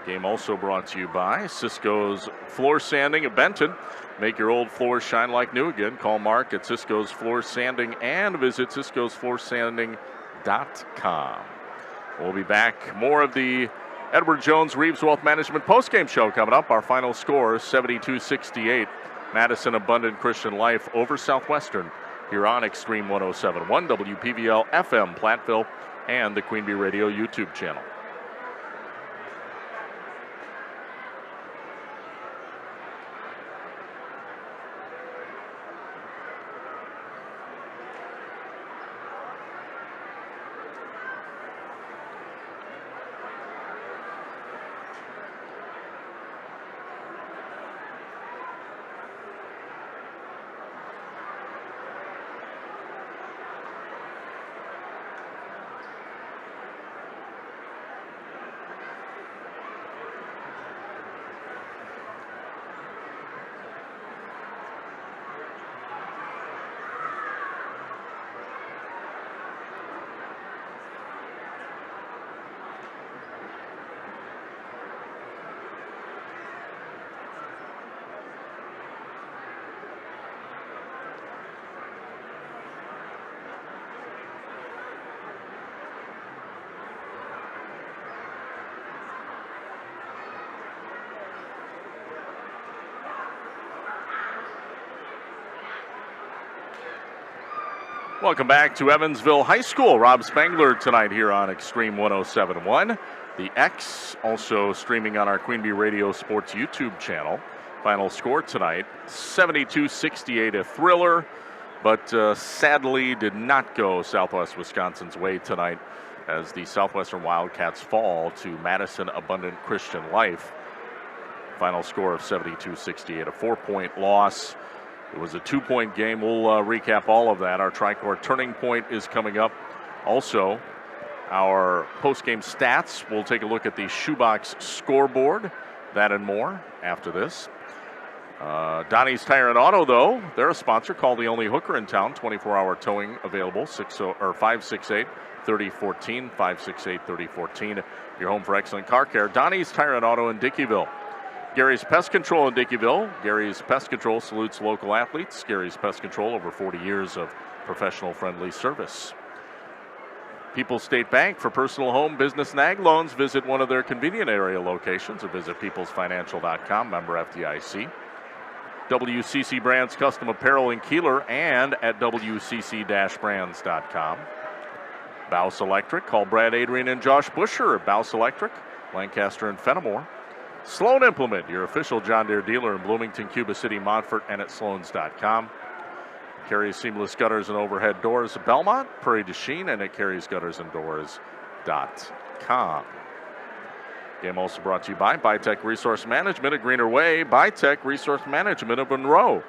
Game also brought to you by Cisco's Floor Sanding of Benton. Make your old floors shine like new again. Call Mark at Cisco's Floor Sanding and visit ciscosfloorsanding.com. We'll be back. More of the Edward Jones Reeves Wealth Management postgame show coming up. Our final score, 72-68. Madison Abundant Christian Life over Southwestern here on Extreme 107.1, WPVL FM Platteville, and the Queen Bee Radio YouTube channel. Welcome back to Evansville High School. Rob Spangler tonight here on Extreme 107.1. The X also streaming on our Queen Bee Radio Sports YouTube channel. Final score tonight, 72-68, a thriller, but sadly did not go Southwest Wisconsin's way tonight as the Southwestern Wildcats fall to Madison Abundant Christian Life. Final score of 72-68, a 4-point loss. It was a 2-point game. We'll recap all of that. Our Tricor Turning Point is coming up. Also, our post-game stats. We'll take a look at the Shoebox scoreboard, that and more after this. Donnie's Tire and Auto, though, they're a sponsor. Call the only hooker in town. 24-hour towing available. 568-3014. 568-3014. Your home for excellent car care. Donnie's Tire and Auto in Dickeyville. Gary's Pest Control in Dickeyville. Gary's Pest Control salutes local athletes. Gary's Pest Control, over 40 years of professional friendly service. People's State Bank, for personal home, business, and ag loans. Visit one of their convenient area locations or visit peoplesfinancial.com, member FDIC. WCC Brands Custom Apparel in Kieler and at WCC-brands.com. Bouse Electric, call Brad Adrian and Josh Busher at Bouse Electric, Lancaster and Fenimore. Sloan Implement, your official John Deere dealer in Bloomington, Cuba City, Montfort, and at Sloans.com. Carey's Seamless Gutters and Overhead Doors at Belmont, Prairie du Chien, and at Carey'sGuttersandDoors.com. Game also brought to you by Bytech Resource Management at Greener Way, Bytech Resource Management of Monroe.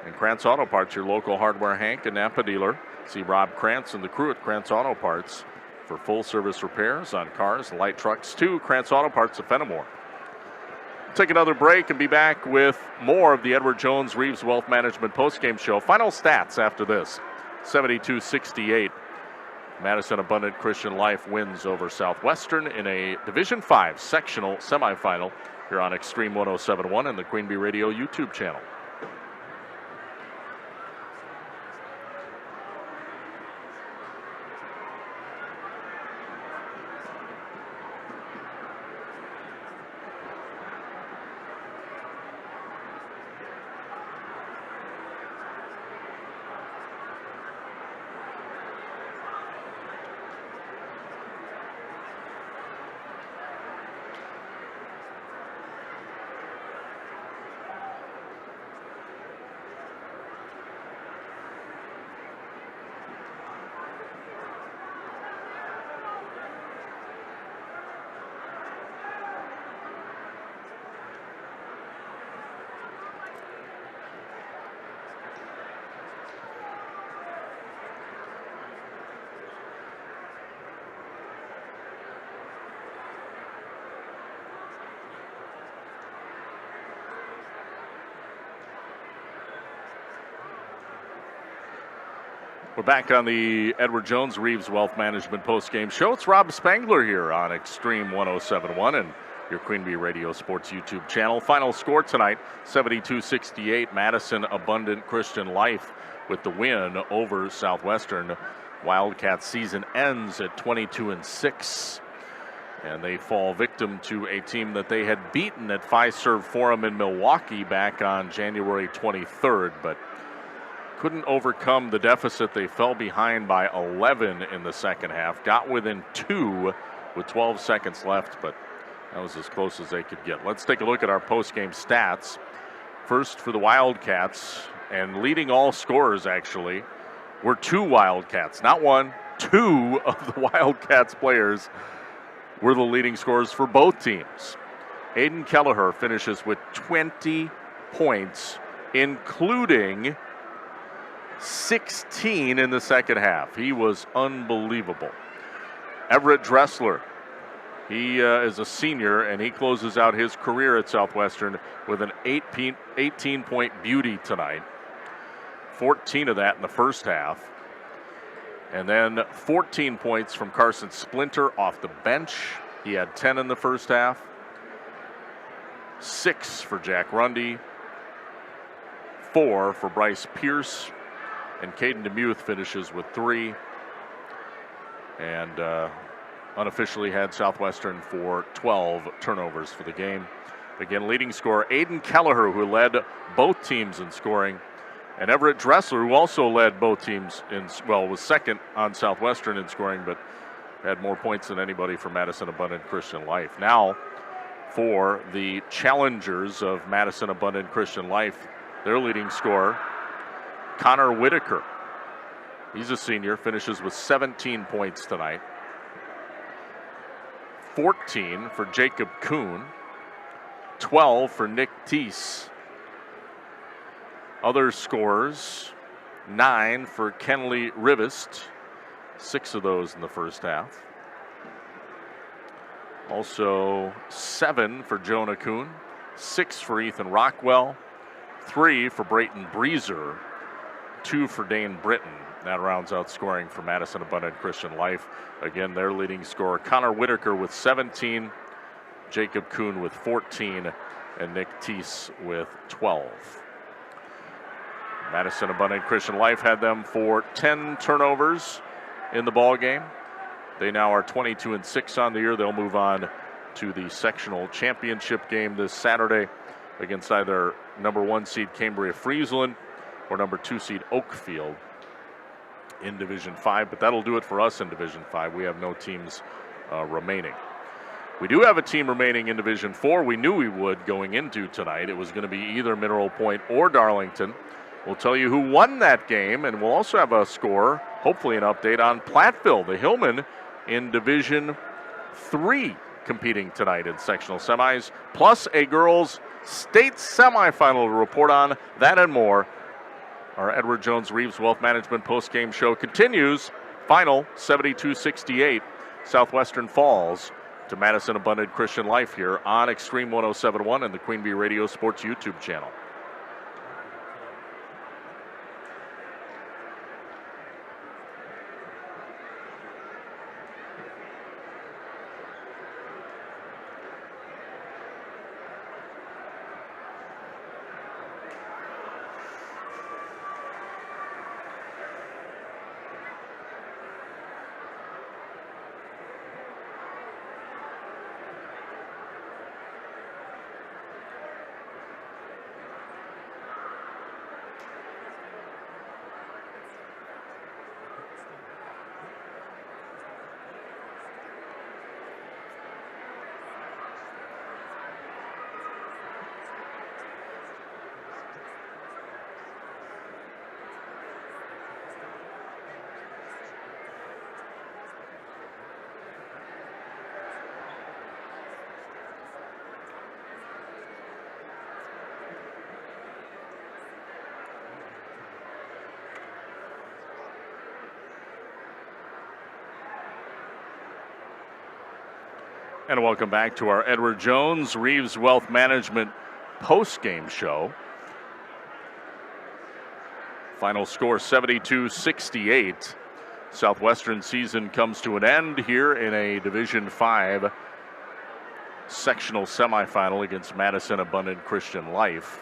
And Krantz Auto Parts, your local Hardware Hank and Napa dealer. See Rob Krantz and the crew at Krantz Auto Parts for full service repairs on cars and light trucks too. Krantz Auto Parts of Fenimore. Take another break and be back with more of the Edward Jones Reeves Wealth Management postgame show. Final stats after this. 72-68. Madison Abundant Christian Life wins over Southwestern in a Division V sectional semifinal here on Extreme 107.1 and the Queen Bee Radio YouTube channel. We're back on the Edward Jones Reeves Wealth Management postgame show. It's Rob Spangler here on Extreme 107.1 and your Queen Bee Radio Sports YouTube channel. Final score tonight, 72-68. Madison Abundant Christian Life with the win over Southwestern. Wildcats season ends at 22-6. And they fall victim to a team that they had beaten at Fiserv Forum in Milwaukee back on January 23rd, but couldn't overcome the deficit. They fell behind by 11 in the second half, got within 2 with 12 seconds left, but that was as close as they could get. Let's take a look at our post-game stats. First for the Wildcats, and leading all scorers actually were 2 Wildcats, not 1, 2 of the Wildcats players were the leading scorers for both teams. Aiden Kelleher finishes with 20 points, including 16 in the second half. He was unbelievable. Everett Dressler, he is a senior, and he closes out his career at Southwestern with an 18-point beauty tonight. 14 of that in the first half. And then 14 points from Carson Splinter off the bench. He had 10 in the first half. 6 for Jack Rundy. 4 for Bryce Pierce. And Caden DeMuth finishes with 3. And unofficially had Southwestern for 12 turnovers for the game. Again, leading scorer Aiden Kelleher, who led both teams in scoring. And Everett Dressler, who also led both teams was second on Southwestern in scoring, but had more points than anybody for Madison Abundant Christian Life. Now, for the challengers of Madison Abundant Christian Life, their leading scorer, Connor Whitaker. He's a senior, finishes with 17 points tonight. 14 for Jacob Kuhn. 12 for Nick Teese. Other scorers, 9 for Kenley Rivest, 6 of those in the first half. Also 7 for Jonah Kuhn, 6 for Ethan Rockwell, 3 for Brayton Breezer, 2 for Dane Britton. That rounds out scoring for Madison Abundant Christian Life. Again, their leading scorer, Connor Whitaker with 17, Jacob Kuhn with 14, and Nick Teese with 12. Madison Abundant Christian Life had them for 10 turnovers in the ball game. They now are 22-6 on the year. They'll move on to the sectional championship game this Saturday against either number 1 seed Cambria Friesland or number 2 seed Oakfield in Division 5. But that'll do it for us in Division 5. We have no teams remaining. We do have a team remaining in Division 4. We knew we would going into tonight. It was going to be either Mineral Point or Darlington. We'll tell you who won that game, and we'll also have a score, hopefully an update on Platteville, the Hillman in Division 3, competing tonight in sectional semis, plus a girls' state semifinal to report on. That and more. Our Edward Jones Reeves Wealth Management postgame show continues. Final 72-68. Southwestern falls to Madison Abundant Christian Life here on Extreme 107.1 and the Queen Bee Radio Sports YouTube channel. And welcome back to our Edward Jones Reeves Wealth Management post-game show. Final score 72-68. Southwestern season comes to an end here in a Division 5 sectional semifinal against Madison Abundant Christian Life.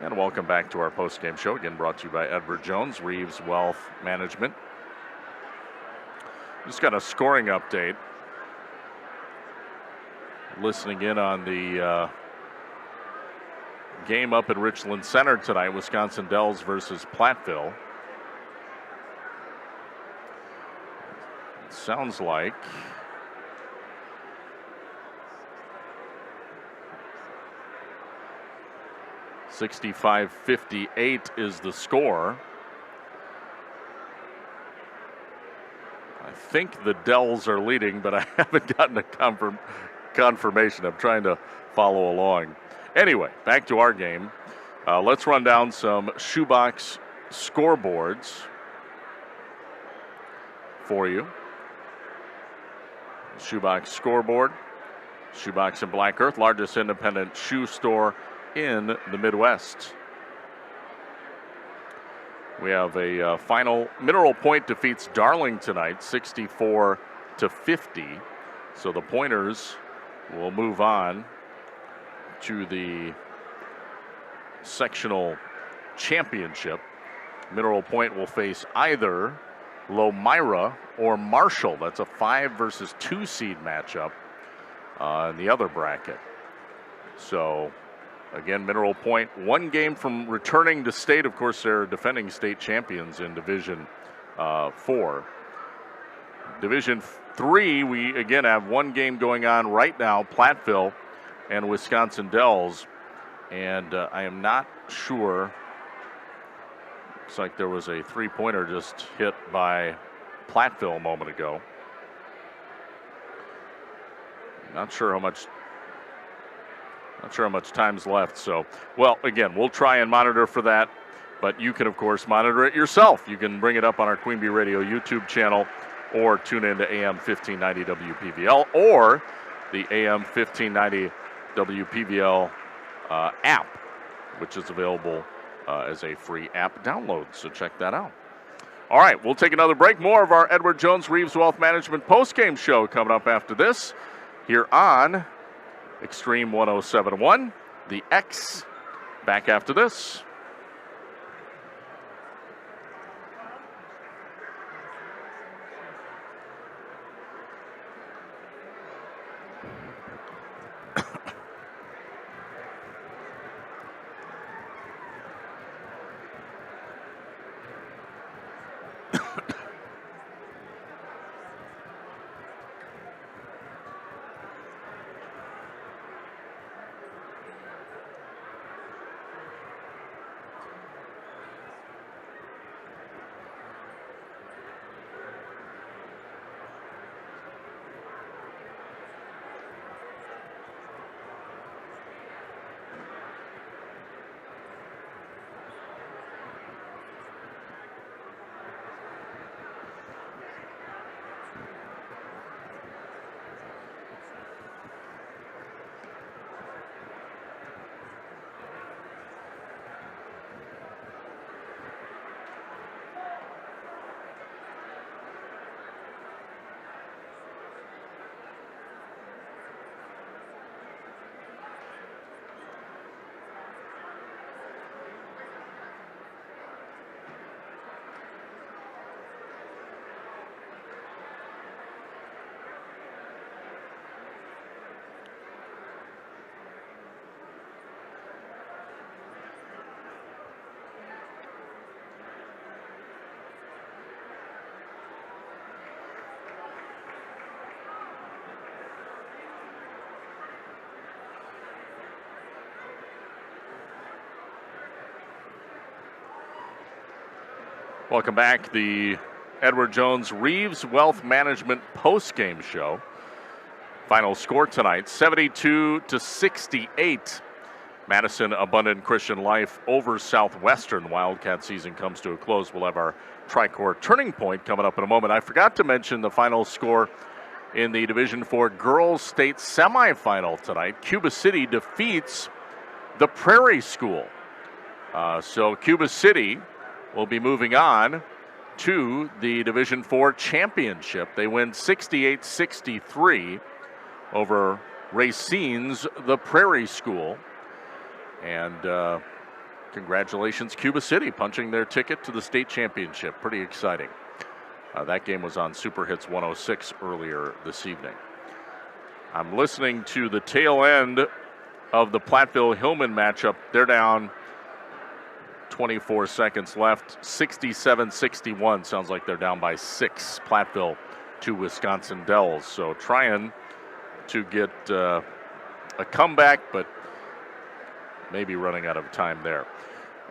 And welcome back to our post-game show, again brought to you by Edward Jones Reeves Wealth Management. Just got a scoring update. Listening in on the game up at Richland Center tonight, Wisconsin Dells versus Platteville. It sounds like (65-58) is the score. I think the Dells are leading, but I haven't gotten a confirmation. I'm trying to follow along. Anyway, back to our game. Let's run down some shoebox scoreboards for you. Shoebox scoreboard. Shoebox in Black Earth, largest independent shoe store in the Midwest. We have a final. Mineral Point defeats Darling tonight, 64-50. So the Pointers will move on to the sectional championship. Mineral Point will face either Lomira or Marshall. That's a 5 versus 2 seed matchup in the other bracket. So again, Mineral Point, 1 game from returning to state. Of course, they're defending state champions in Division 4. Division 3, we again have 1 game going on right now, Platteville and Wisconsin Dells. And I am not sure. Looks like there was a 3-pointer just hit by Platteville a moment ago. Not sure how much time's left. So, well, again, we'll try and monitor for that But you can, of course, monitor it yourself. You can bring it up on our Queen Bee Radio YouTube channel or tune in to AM 1590 WPVL or the AM 1590 WPVL app, which is available as a free app download. So check that out. All right, we'll take another break. More of our Edward Jones Reeves Wealth Management postgame show coming up after this here on Extreme 107.1. The X back after this. Welcome back. The Edward Jones Reeves Wealth Management postgame show. Final score tonight, 72-68. Madison Abundant Christian Life over Southwestern. Wildcat season comes to a close. We'll have our Tri-Core Turning Point coming up in a moment. I forgot to mention the final score in the Division IV Girls State Semifinal tonight. Cuba City defeats the Prairie School. So Cuba City will be moving on to the Division IV championship. They win 68-63 over Racine's the Prairie School. And congratulations, Cuba City, punching their ticket to the state championship. Pretty exciting. That game was on Super Hits 106 earlier this evening. I'm listening to the tail end of the Platteville-Hillman matchup. They're down 24 seconds left, 67-61. Sounds like they're down by 6. Platteville to Wisconsin Dells. So trying to get a comeback, but maybe running out of time there.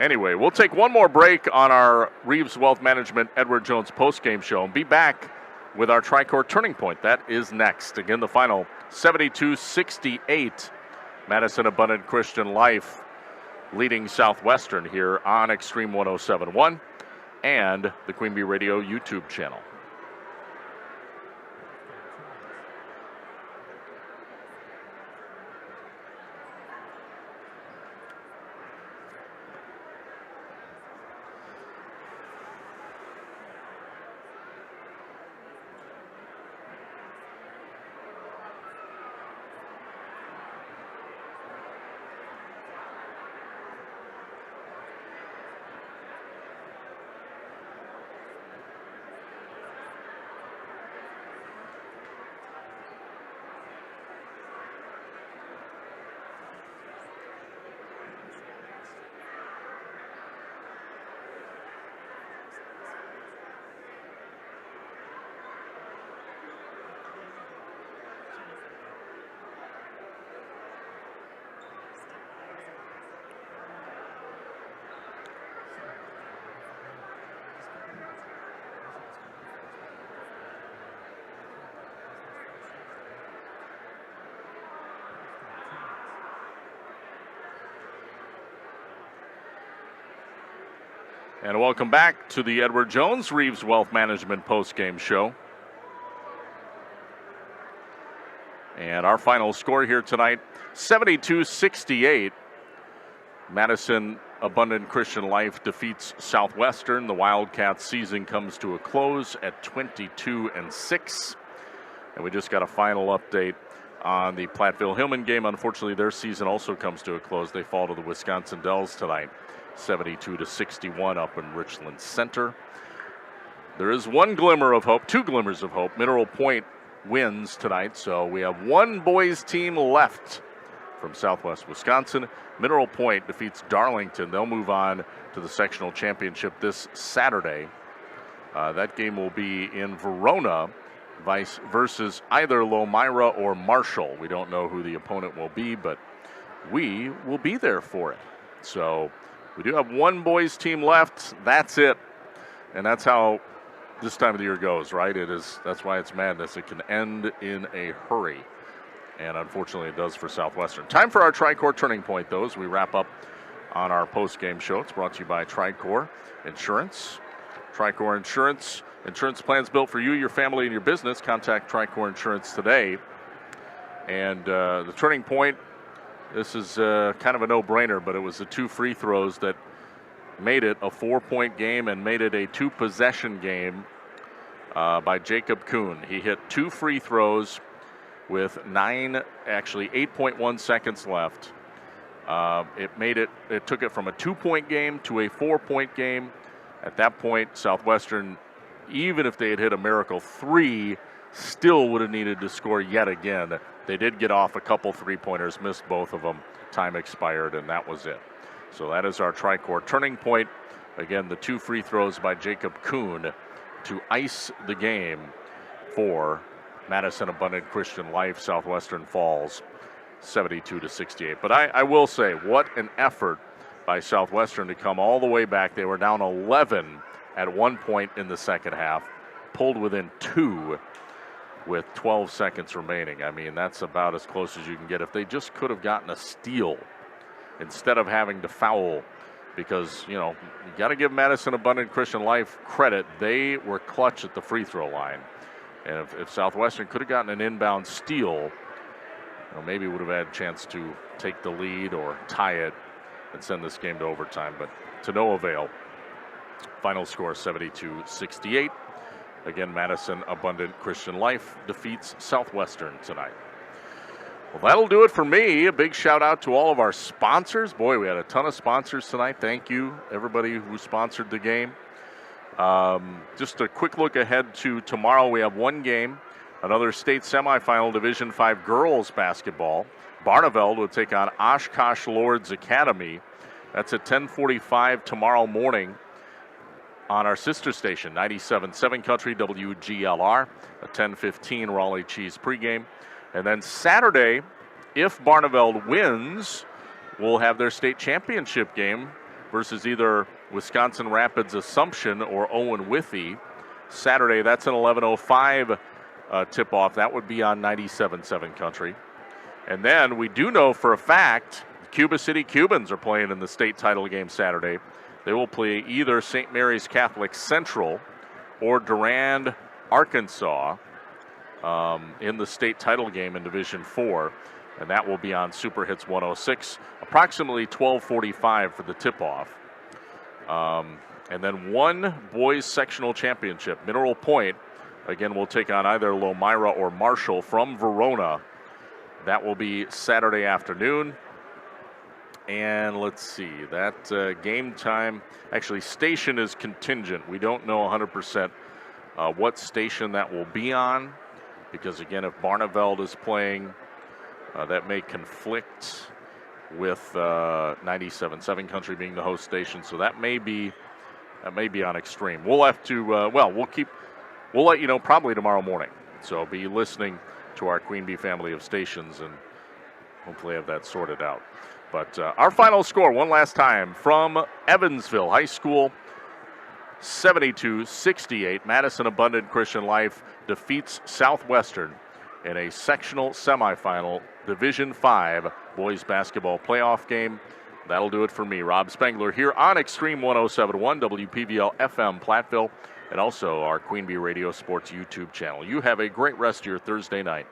Anyway, we'll take one more break on our Reeves Wealth Management Edward Jones postgame show and be back with our Tri-Core Turning Point. That is next. Again, the final 72-68. Madison Abundant Christian Life leading Southwestern here on Extreme 107.1 and the Queen Bee Radio YouTube channel. And welcome back to the Edward Jones Reeves Wealth Management postgame show. And our final score here tonight, 72-68. Madison Abundant Christian Life defeats Southwestern. The Wildcats season comes to a close at 22-6. And we just got a final update on the Platteville-Hillman game. Unfortunately, their season also comes to a close. They fall to the Wisconsin Dells tonight, 72-61 up in Richland Center. There is one glimmer of hope, two glimmers of hope. Mineral Point wins tonight, so we have one boys team left from Southwest Wisconsin. Mineral Point defeats Darlington. They'll move on to the sectional championship this Saturday. That game will be in Verona versus either Lomira or Marshall. We don't know who the opponent will be, but we will be there for it. So we do have one boys team left. That's it. And that's how this time of the year goes, right? That's why it's madness. It can end in a hurry. And unfortunately, it does for Southwestern. Time for our Tricor Turning Point, though, as we wrap up on our post-game show. It's brought to you by Tricor Insurance. Tricor Insurance. Insurance plans built for you, your family, and your business. Contact Tricor Insurance today. And the Turning Point, this is kind of a no-brainer, but it was the two free throws that made it a 4-point game and made it a 2-possession game by Jacob Kuhn. He hit two free throws with 8.1 seconds left. It took it from a 2-point game to a 4-point game. At that point, Southwestern, even if they had hit a miracle three, still would have needed to score yet again. They did get off a couple three-pointers, missed both of them. Time expired, and that was it. So that is our Tricor Turning Point. Again, the two free throws by Jacob Kuhn to ice the game for Madison Abundant Christian Life. Southwestern falls 72-68. But I will say, what an effort by Southwestern to come all the way back. They were down 11 at one point in the second half, pulled within 2 with 12 seconds remaining. I mean, that's about as close as you can get. If they just could have gotten a steal instead of having to foul, because, you got to give Madison Abundant Christian Life credit. They were clutch at the free throw line. And if Southwestern could have gotten an inbound steal, maybe would have had a chance to take the lead or tie it and send this game to overtime, but to no avail. Final score 72-68. Again, Madison Abundant Christian Life defeats Southwestern tonight. Well, that'll do it for me. A big shout out to all of our sponsors. Boy, we had a ton of sponsors tonight. Thank you, everybody who sponsored the game. Just a quick look ahead to tomorrow. We have one game, another state semifinal, Division 5 girls basketball. Barneveld will take on Oshkosh Lords Academy. That's at 10:45 tomorrow morning on our sister station, 97.7 Country WGLR, at 10:15 Raleigh Cheese pregame. And then Saturday, if Barneveld wins, we'll have their state championship game versus either Wisconsin Rapids Assumption or Owen Withee. Saturday, that's an 11:05 tip-off. That would be on 97.7 Country. And then we do know for a fact the Cuba City Cubans are playing in the state title game Saturday. They will play either St. Mary's Catholic Central or Durand, Arkansas in the state title game in Division 4. And that will be on Super Hits 106, approximately 12:45 for the tip-off. And then one boys sectional championship. Mineral Point, again, will take on either Lomira or Marshall from Verona. That will be Saturday afternoon. And let's see, that game time, actually station is contingent. We don't know 100% what station that will be on, because again, if Barneveld is playing, that may conflict with 97.7 Country being the host station. So that may be on Extreme. We'll have to, we'll let you know probably tomorrow morning. So be listening to our Queen Bee family of stations and hopefully have that sorted out. But our final score, one last time, from Evansville High School, 72-68. Madison Abundant Christian Life defeats Southwestern in a sectional semifinal Division 5 boys basketball playoff game. That'll do it for me, Rob Spengler, here on Extreme 107.1 WPVL FM Platteville, and also our Queen Bee Radio Sports YouTube channel. You have a great rest of your Thursday night.